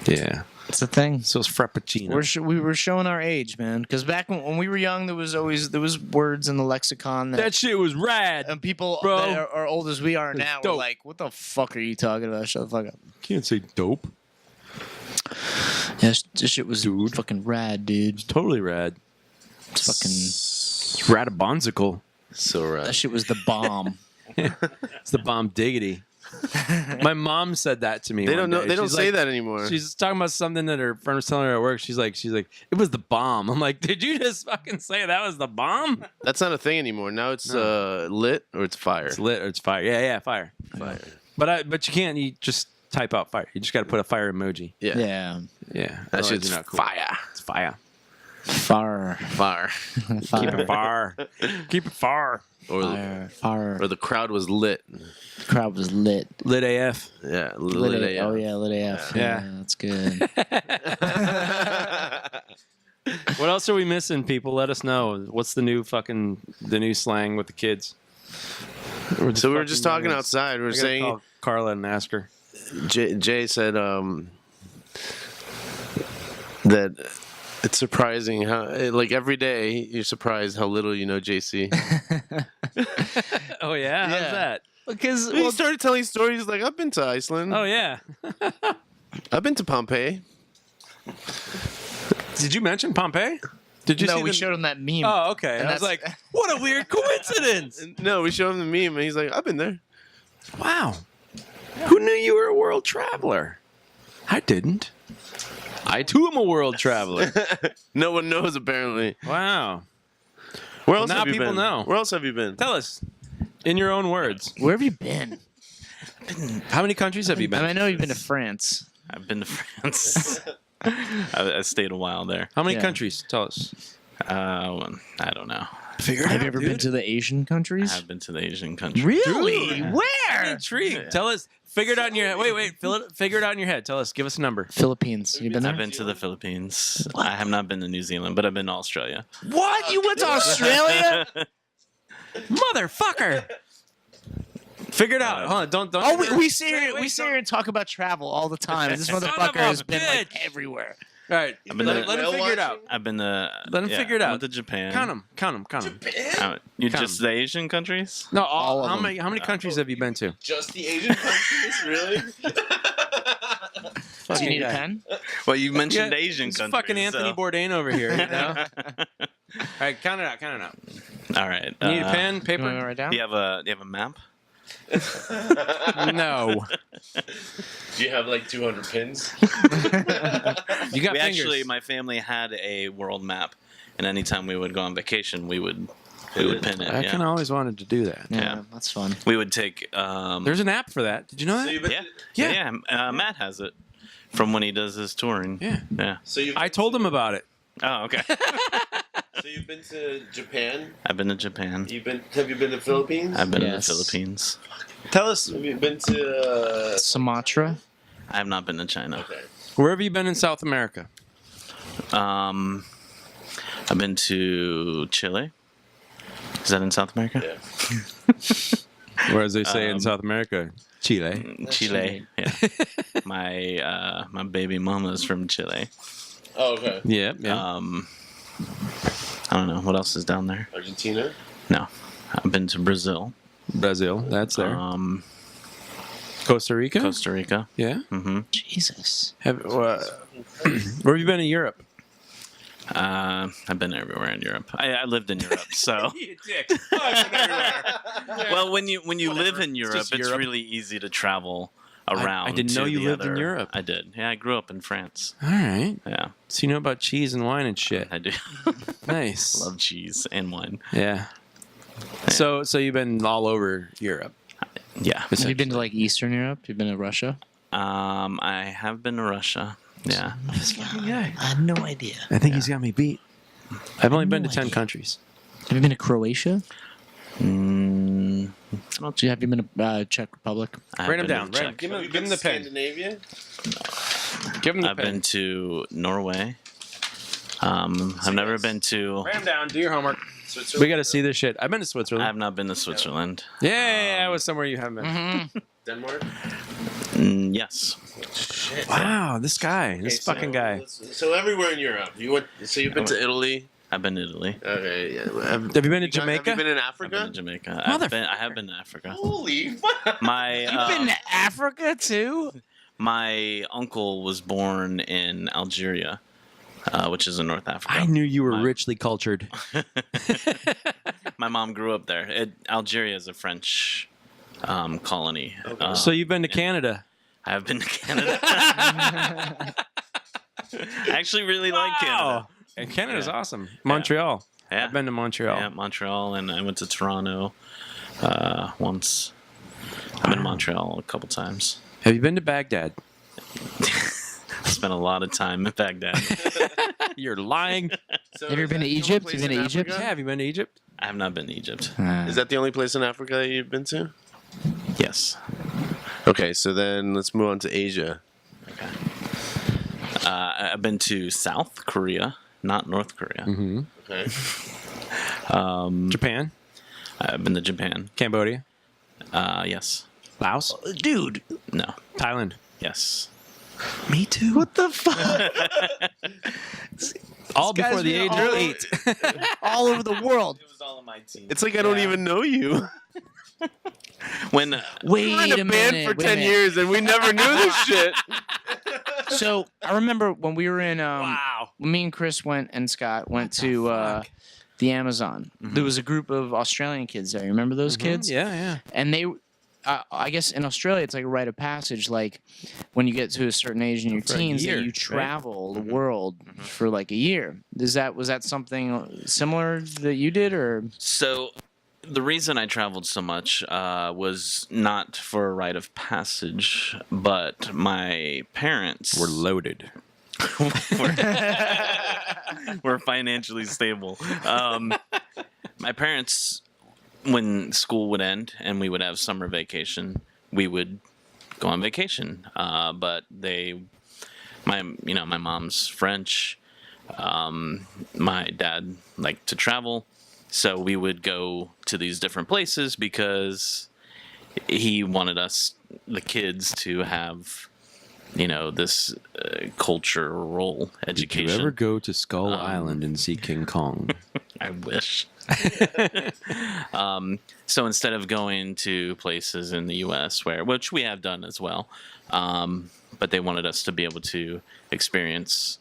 Yeah. It's a thing. So it's frappuccino. We were showing our age, man. Because back when we were young, there was words in the lexicon That shit was rad. and people Bro. that are old as we are It's now were dope. like, "What the fuck are you talking about? Shut the fuck up." Can't say dope. Yeah, this shit was Dude. fucking rad, dude. Totally rad. It's fucking It's radabonsical. So right. that shit was the bomb. It's the bomb diggity. My mom said that to me. They one don't know. day. They don't She's say like- that anymore. She's talking about something that her friend was telling her at work. She's like, it was the bomb. I'm like, did you just fucking say that was the bomb? That's not a thing anymore. Now it's lit or it's fire. It's lit or it's fire. Yeah, fire. Fire. But you can't. You just type out fire. You just got to put a fire emoji. Yeah. Yeah. Yeah, That otherwise shit's you're not cool. fire. It's fire. Far. Fire. Keep it far. Keep it far. Far. Or the crowd was lit. The crowd was lit. Lit AF. Yeah. Lit Lit AF. Oh yeah, lit AF. Yeah. Yeah, that's good. What else are we missing, people? Let us know. What's the new slang with the kids? So we were just talking outside. We were saying call Carla and ask her. Jay said that it's surprising how, like, every day you're surprised how little you know JC. Oh yeah, how's Yeah. that? Because He started telling stories like, I've been to Iceland. Oh yeah. I've been to Pompeii. Did you mention Pompeii? Did you? no, see we the- showed him that meme. Oh okay. And I was that's- like, what a weird coincidence. No, we showed him the meme, and he's like, I've been there. Wow. Who knew you were a world traveler? I didn't. I too am a world traveler. No one knows, apparently. Wow. Where else now have you people been? know. Where else have you been? Tell us, in your own words, Where have you been? how many countries have you been? I know you've been to France. I've been to France. I stayed a while there. How many Yeah. countries? Tell us. I don't know. Figure Have you ever been to the Asian countries? I've been to the Asian country. Really? Dude. I'm Where? intrigued. Tell us. Figure it out in your head. Wait. Figure it out in your head. Tell us. Give us a number. Philippines. You been there? I've been to the Philippines. I have not been to New Zealand, but I've been to Australia. What? You went to Australia? Motherfucker. Figure it out. Hold on. Don't. Oh, we sit here. Wait, We sit here and talk about travel all the time. This Son of motherfucker a has been like bitch. everywhere. All right. I've been Let to- him figure it out. I've been to. Let him figure it I out. went to Japan. Count them. You Count just the Asian countries? No, All of how them. many countries have you been to? Just the Asian countries? Really? Do you need a pen? Well, you mentioned Yeah, Asian it's countries. fucking Anthony so. Bourdain over here. You know? All right, count it out. All right. You need a pen, You want me to paper? write down? Do you have a map? No. Do you have like 200 pins? You got We fingers. actually, my family had a world map, and anytime we would go on vacation, we would pin it. I Yeah. kind of always wanted to do that. Yeah, that's fun. We would take. There's an app for that. Did you know that? Yeah. Matt has it from when he does his touring. Yeah. Yeah. So you've I told him about it. Oh, okay. So you've been to Japan. I've been to Japan. Have you been to Philippines? I've been to the Yes. Philippines. Tell us, Have you been to? Sumatra. I have not been to China. Okay. where have you been in South America? I've been to Chile. Is that in South America? Yeah. Or as they say in South America, Chile. Chile. Yeah. My baby mama is from Chile. Oh, okay. Yeah. I don't know what else is down there. Argentina. No, I've been to Brazil. Brazil, that's there. Costa Rica? Costa Rica. Yeah. Mm-hmm. Jesus. Where have you been in Europe? I've been everywhere in Europe. I lived in Europe, so You dick. I've been everywhere. well, when you live in Europe, just it's Europe. really easy to travel around. I didn't to know you the lived in other- Europe. I did. Yeah, I grew up in France. All right. Yeah, So you know about cheese and wine and shit. I do. Nice. Love cheese and wine. Yeah. So you've been all over Europe. Yeah. Have you been to like Eastern Europe? You've been to Russia? I have been to Russia. Yeah. I had no idea. I think he's got me beat. I've only been to No 10 idea. countries. Have you been to Croatia? Mm, Have you been to Czech Republic? I've Write him been down. to Write him. Czech. Give him the pen. Scandinavia. Give him the I've pen. been to Norway. I've never been to. Write him down. Do your homework. We got to see this shit. I've been to I Switzerland. have not been to Switzerland. Yeah, I was somewhere you haven't been. Denmark. Yes. Shit. Wow, this guy. This fucking guy. So everywhere in Europe. So you've been to Italy. I've been to Italy. Okay. Yeah. Have you been to Have you Jamaica? been in I've been to Africa? Jamaica. Motherfucker. I have been to Africa. Holy fuck. My Africa too? my uncle was born in Algeria, which is in North Africa. I knew you were My- richly cultured. My mom grew up there. Algeria is a French colony. So you've been to Canada. I have been to Canada. I actually really like Canada. And Canada's Yeah. awesome. Montreal. Yeah. I've been to Montreal. Yeah, Montreal, and I went to Toronto once. I've been to Montreal a couple times. Have you been to Baghdad? Spent a lot of time in Baghdad. You're lying. So Have you is been that to the only Egypt? place You been in to Egypt? Africa? Yeah, have you been to Egypt? I have not been to Egypt. Is that the only place in Africa that you've been to? Yes. Okay, so then let's move on to Asia. Okay. I've been to South Korea, not North Korea. Mm-hmm. Okay. Japan, I've been to Japan. Cambodia, Yes. Laos, Dude. No. Thailand. Yes. Me too. What the fuck? All before the age of 8. All over the world. It was all in my team. It's like I don't even know you. When Wait We were in a a band minute. for wait a 10 minute. years and we never knew this shit. So I remember when we were in, Wow. when me and Chris went and Scott went to the Amazon. There was a group of Australian kids there. You remember those kids? Yeah. And they, I guess in Australia, it's like a rite of passage. Like when you get to a certain age in your For a teens, year, that you right? travel the world for like a year. Was that something similar that you did, or? So, the reason I traveled so much was not for a rite of passage, but my parents We're loaded. were financially stable. My parents, when school would end and we would have summer vacation, we would go on vacation. But my mom's French. My dad liked to travel. So we would go to these different places because he wanted us, the kids, to have, this cultural education. Did you ever go to Skull Island and see King Kong? I wish. So instead of going to places in the U.S. which we have done as well, but they wanted us to be able to experience,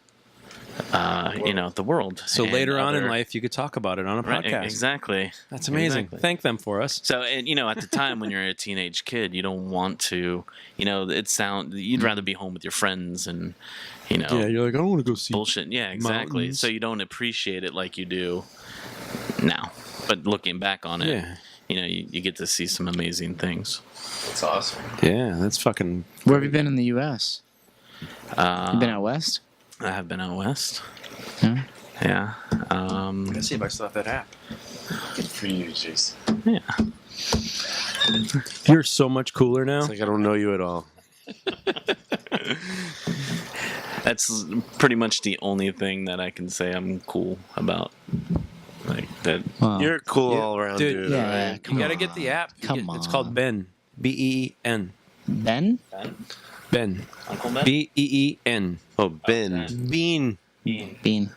the world. So and later on in other- life, you could talk about it on a Right, podcast. exactly. That's amazing. Exactly. Thank them for us. So, and at the time when you're a teenage kid, you don't want to, you'd rather be home with your friends and, Yeah, you're like, I don't want to go see. bullshit. Yeah, exactly. mountains. So you don't appreciate it like you do now. But looking back on it, Yeah. you get to see some amazing things. That's awesome. Yeah, that's fucking. Where have you been in the U.S.? You been out west? I have been out west. Yeah. Yeah. Let's see if I still have that app. Good for you, Jason. Yeah. You're so much cooler now. It's like I don't know you at all. That's pretty much the only thing that I can say I'm cool about. Like that. Wow. You're cool Yeah, all around, dude, dude. yeah, alright? yeah. Come you gotta on. get the app. Come It's on. called Ben. Ben. Ben? Ben. Uncle Ben? Ben. Oh, Ben. Bean. Bean.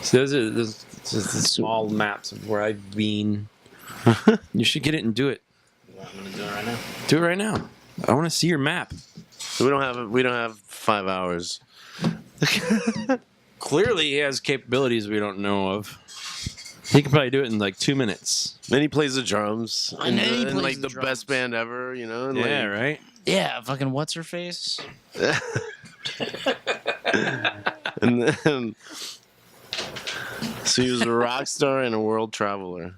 So those are the small maps of where I've been. You should get it and do it. I'm gonna do it right now. Do it right now. I want to see your map. We don't have 5 hours. Clearly, he has capabilities we don't know of. He could probably do it in like 2 minutes. Then he plays the drums. And then he and, plays like the the best drums. band ever, and Yeah, like, right. Yeah, fucking what's her face? And then, so he was a rock star and a world traveler.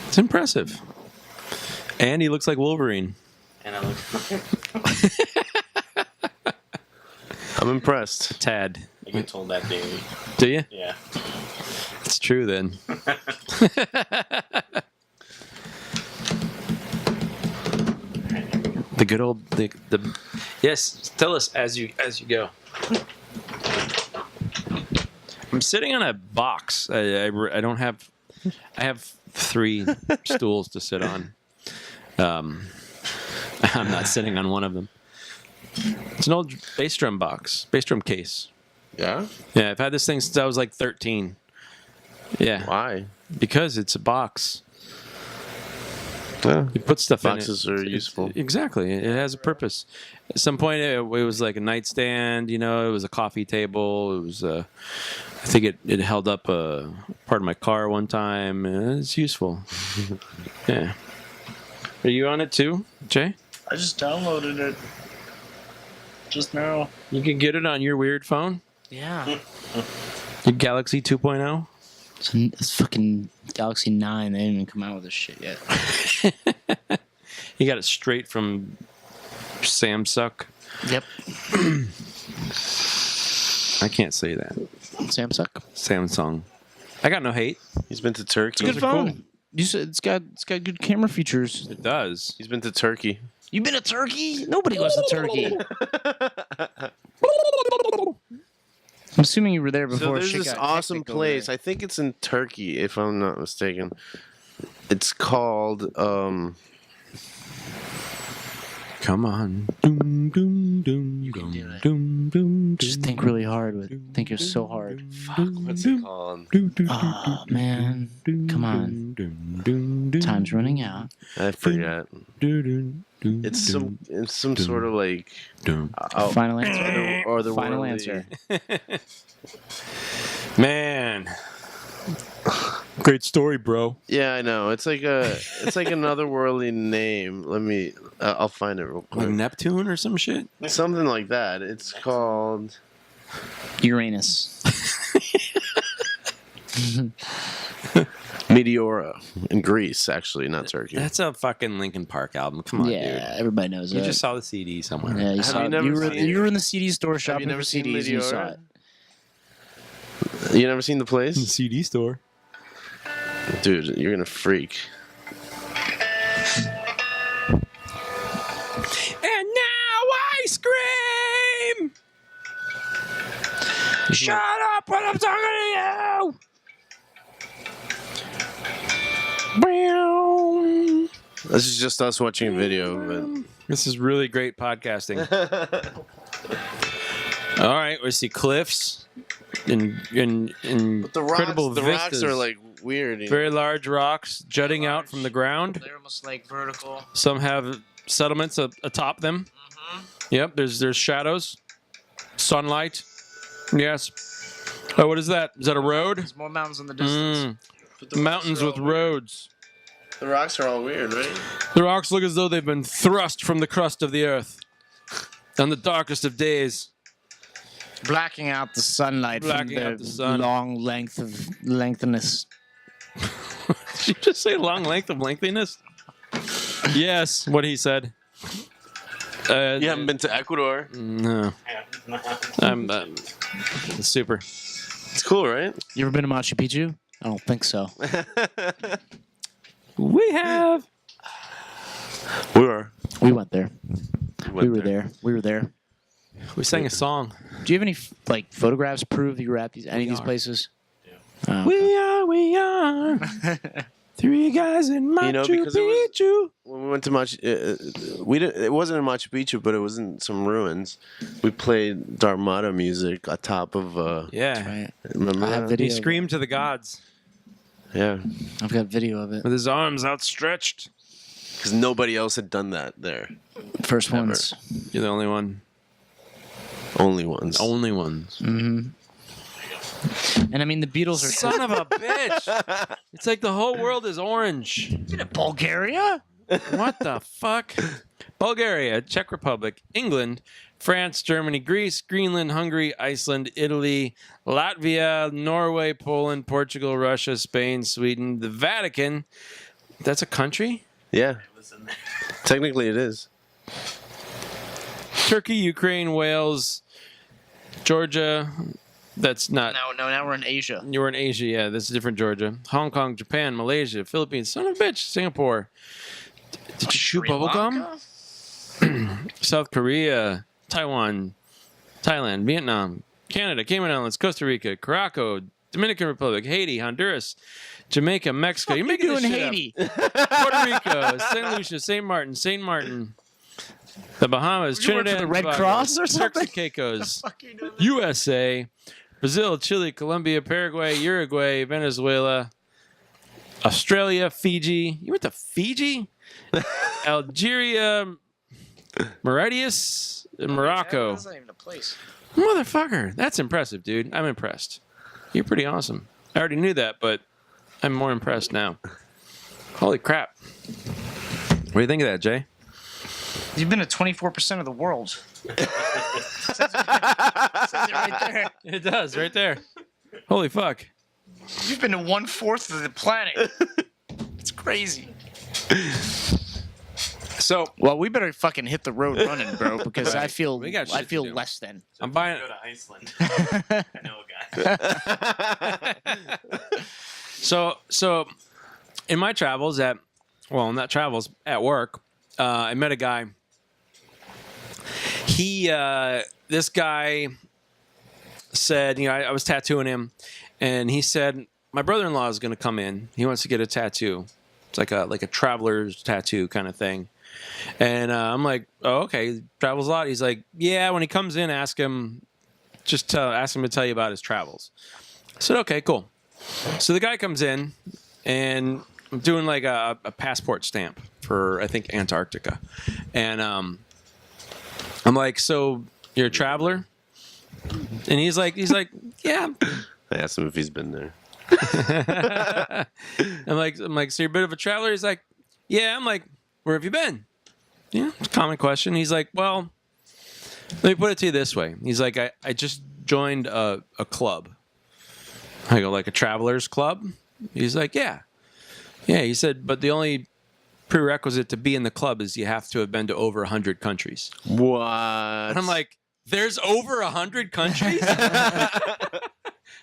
It's impressive. And he looks like Wolverine. And I look. I'm impressed. Tad. I get told that daily. Do you? Yeah. It's true then. The good old the yes. Tell us as you go. I'm sitting on a box. I don't have. I have 3 stools to sit on. I'm not sitting on one of them. It's an old bass drum box, bass drum case. Yeah? Yeah, I've had this thing since I was like 13. Yeah, Why? because it's a box. Yeah. You put stuff Boxes in it. are useful. Exactly. It has a purpose. At some point, it was like a nightstand. It was a coffee table. It was. I think it held up a part of my car one time. It's useful. Yeah. Are you on it too, Jay? I just downloaded it just now. You can get it on your weird phone. Yeah. Your Galaxy 2.0. It's fucking Galaxy 9. They didn't even come out with this shit yet. You got it straight from Samsung. Yep. I can't say that. Samsung. Samsung. I got no hate. He's been to Turkey. Good phone. You said it's got good camera features. It does. He's been to Turkey. You been to Turkey? Nobody goes to Turkey. I'm assuming you were there So before. there's shit this got awesome hectic over place. there. I think it's in Turkey, if I'm not mistaken. It's called Come on. Doom, doom, doom, You can do doom, it. doom, doom, Just doom, think really hard. Think you're so hard. what's it called? Oh man, come on. Time's running out. I forget. It's some sort of like Final answer. or the Final worldly- answer. Man. Great story, bro. Yeah, I know. It's like another worldly name. Let me. I'll find it real Like quick. Neptune or some shit? Something like that. It's called. Uranus. Meteora in Greece, actually, not Turkey. That's a fucking Linkin Park album. Come on, Yeah, dude. everybody knows You that. just saw the CD somewhere. Yeah, you Have saw you it. never You were, seen it? you were in the CD store Have shopping you never for seen CDs and you saw Meteora? it. You never seen the place, CD store. dude? You're gonna freak. And now I scream! Shut up when I'm talking to you! Meow. This is just us watching a video of it. This is really great podcasting. All right, we see cliffs and incredible The vistas. rocks are like weird. You know? Very large rocks jutting out from the ground. They're almost like vertical. Some have settlements atop them. Yep, there's shadows, sunlight. Yes. Oh, what is that? Is that a road? There's more mountains in the distance. But the Mountains rocks are with all weird. roads. The rocks are all weird, right? The rocks look as though they've been thrust from the crust of the earth on the darkest of days. Blacking out the sunlight Blacking from out the sun. long lengthiness. Did you just say long length of lengthiness? Yes, what he said. You haven't been to Ecuador. No. I'm super. It's cool, right? You ever been to Machu Picchu? I don't think so. We have. We were. We went there. Went We were there. We were there. We sang a song. Do you have any like photographs prove you were at any of these places? Yeah. We are. Three guys in Machu You know, because it was- Picchu. When we went to Machu, we didn't. It wasn't in Machu Picchu, but it was in some ruins. We played Dharmata music atop of. Yeah. Right. Remember I have that? video. He screamed to the gods Yeah, I've got video of it. with his arms outstretched. because nobody else had done that there. First Ever. ones. You're the only one. Only ones. Only ones. Mm-hmm. And I mean, the Beatles are Son of a bitch. It's like the whole world is orange. Bulgaria. What the fuck? Bulgaria, Czech Republic, England, France, Germany, Greece, Greenland, Hungary, Iceland, Italy, Latvia, Norway, Poland, Portugal, Russia, Spain, Sweden, the Vatican. That's a country? Yeah, technically it is. Turkey, Ukraine, Wales, Georgia. That's not. Now we're in Asia. You were in Asia, yeah. This is different Georgia. Hong Kong, Japan, Malaysia, Philippines. Son of a bitch. Singapore. Did you chew bubblegum? South Korea, Taiwan, Thailand, Vietnam, Canada, Cayman Islands, Costa Rica, Morocco, Dominican Republic, Haiti, Honduras, Jamaica, Mexico. You're making doing this shit Haiti? up. Puerto Rico, St. Lucia, St. Martin, the Bahamas, You work for Trinidad, the Red and Tobago, Cross or Turks something? and Caicos, USA, Brazil, Chile, Colombia, Paraguay, Uruguay, Venezuela, Australia, Fiji. You went to Fiji? Algeria, Mauritius, and Morocco. That's not even a place. Motherfucker, that's impressive, dude. I'm impressed. You're pretty awesome. I already knew that, but I'm more impressed now. Holy crap. What do you think of that, Jay? You've been to 24% of the world. Says it right there. It does, right there. Holy fuck. You've been to 1/4 of the planet. It's crazy. So Well, we better fucking hit the road running, bro, because I feel We got shit to do. less than. I'm buying. Go to Iceland. I know a guy. So in my travels at work, I met a guy. This guy said, I was tattooing him, and he said, my brother-in-law is going to come in. He wants to get a tattoo. It's like a traveler's tattoo kind of thing. And I'm like, oh, okay, he travels a lot. He's like, yeah, when he comes in, ask him to tell you about his travels. I said, okay, cool. So the guy comes in, and I'm doing like a passport stamp for, I think, Antarctica. And I'm like, so you're a traveler? And he's like, yeah. I asked him if he's been there. I'm like, so you're a bit of a traveler? He's like, yeah. I'm like, where have you been? Yeah, it's a common question. He's like, well, let me put it to you this way. He's like, I just joined a club. I go, like a traveler's club? He's like, yeah. Yeah, he said, but the only prerequisite to be in the club is you have to have been to over 100 countries. What? And I'm like, there's over 100 countries? Like,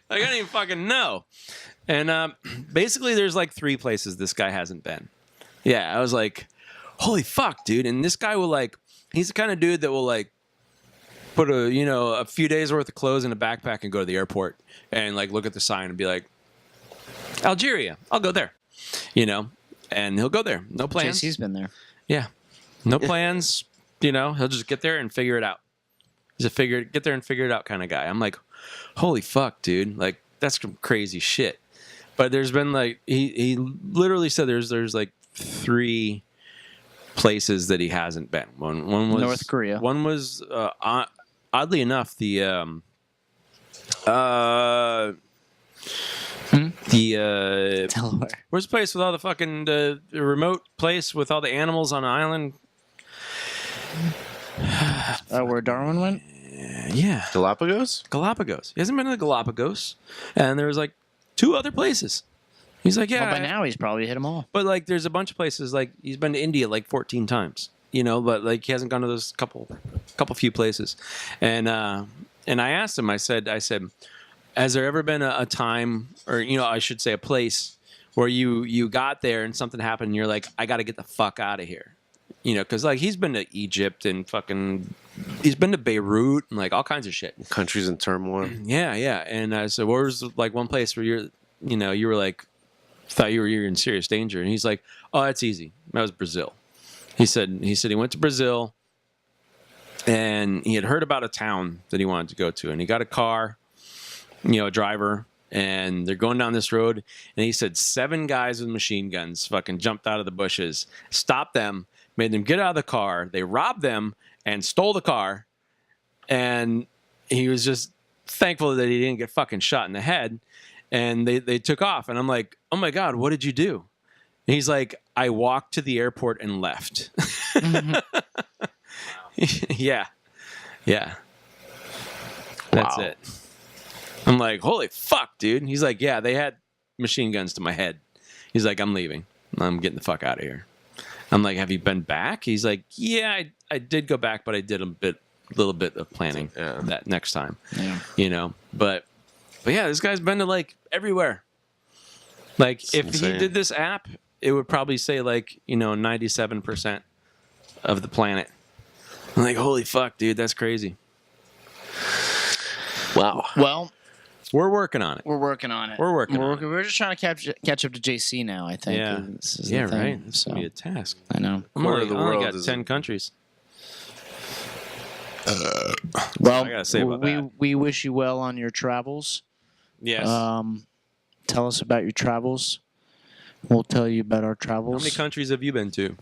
I don't even fucking know. And basically, there's like 3 places this guy hasn't been. Yeah, I was like, holy fuck, dude. And this guy will like, he's the kind of dude that will like put a few days worth of clothes in a backpack and go to the airport and like look at the sign and be like, Algeria, I'll go there. And he'll go there. No plans. JC's been there. Yeah. No plans. He'll just get there and figure it out. He's a get there and figure it out kind of guy. I'm like, holy fuck, dude. Like, that's some crazy shit. But there's been like, he literally said there's like 3 places that he hasn't been. One was North Korea. One was, oddly enough, the Delaware. where's the place with all the fucking the remote place with all the animals on an island? Where Darwin went? Yeah, Galapagos? Galapagos. He hasn't been to the Galapagos, and there was like 2 other places. He's like, yeah. Well, by now he's probably hit them all. But like, there's a bunch of places. Like, he's been to India like 14 times. But like, he hasn't gone to those few places. And I asked him. I said, has there ever been a time, or I should say, a place where you got there and something happened, and you're like, I got to get the fuck out of here. Because like, he's been to Egypt and he's been to Beirut and like all kinds of shit. Countries in turmoil. Yeah. And I said, what was like one place where you were like, thought you were in serious danger? And he's like, oh, that's easy. That was Brazil. He said he went to Brazil and he had heard about a town that he wanted to go to, and he got a car, a driver, and they're going down this road, and he said 7 guys with machine guns fucking jumped out of the bushes, stopped them, made them get out of the car. They robbed them and stole the car, and he was just thankful that he didn't get fucking shot in the head. And they took off, and I'm like, oh my God, what did you do? And he's like, I walked to the airport and left. Yeah. That's it. I'm like, holy fuck, dude. He's like, yeah, they had machine guns to my head. He's like, I'm leaving. I'm getting the fuck out of here. I'm like, have you been back? He's like, yeah, I did go back, but I did a little bit of planning that next time. Yeah. But yeah, this guy's been to like everywhere. Like, if he did this app, it would probably say like, 97% of the planet. I'm like, holy fuck, dude, that's crazy. Wow. Well, we're working on it. We're just trying to catch up to JC now, I think. Yeah. This is Yeah, the thing, right. This so. would be a task. I know. I'm Corner only, of the I only world got is 10 countries. Well, I gotta say about that. we wish you well on your travels. Yes. Tell us about your travels. We'll tell you about our How travels. many countries have you been to?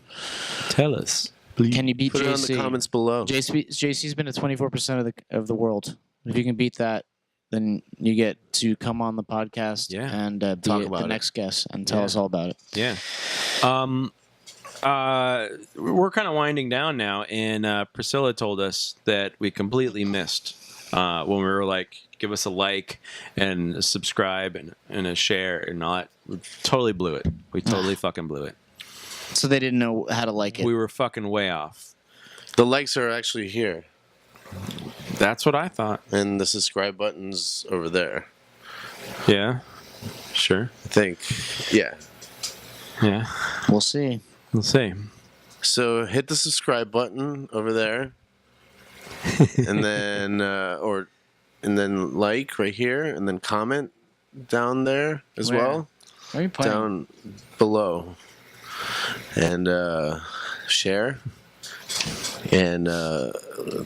Tell us. Can you beat Put it JC? in the comments below. JC's been to 24% of the world. If you can beat that, then you get to come on the podcast and be Talk about the it. next guest and tell us all about it. Yeah. We're kind of winding down now, and Priscilla told us that we completely missed when we were like, give us a like and a subscribe and a share and all that. We totally blew it. We totally fucking blew it. So they didn't know how to like it. We were fucking way off. The likes are actually here, That's what I thought. and the subscribe button's over there. Yeah. Sure. I think. Yeah. Yeah. We'll see. We'll see. So hit the subscribe button over there, and then and then like right here, and then comment down there as Where? well, Where are you playing? down below, and share, and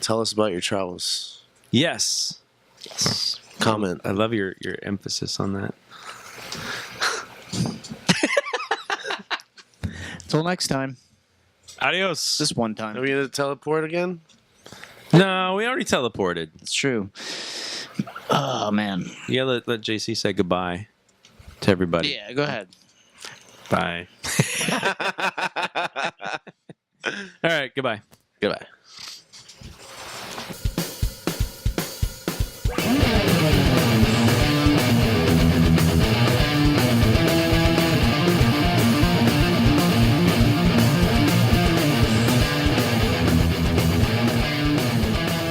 tell us about your travels. Yes. Yes. Comment. I love your emphasis on that. Until next time. Adios. This one Are time. we gonna teleport again? No, we already teleported. It's true. Oh, man. Yeah, let JC say goodbye to everybody. Yeah, go ahead. Bye. All right, goodbye. Goodbye.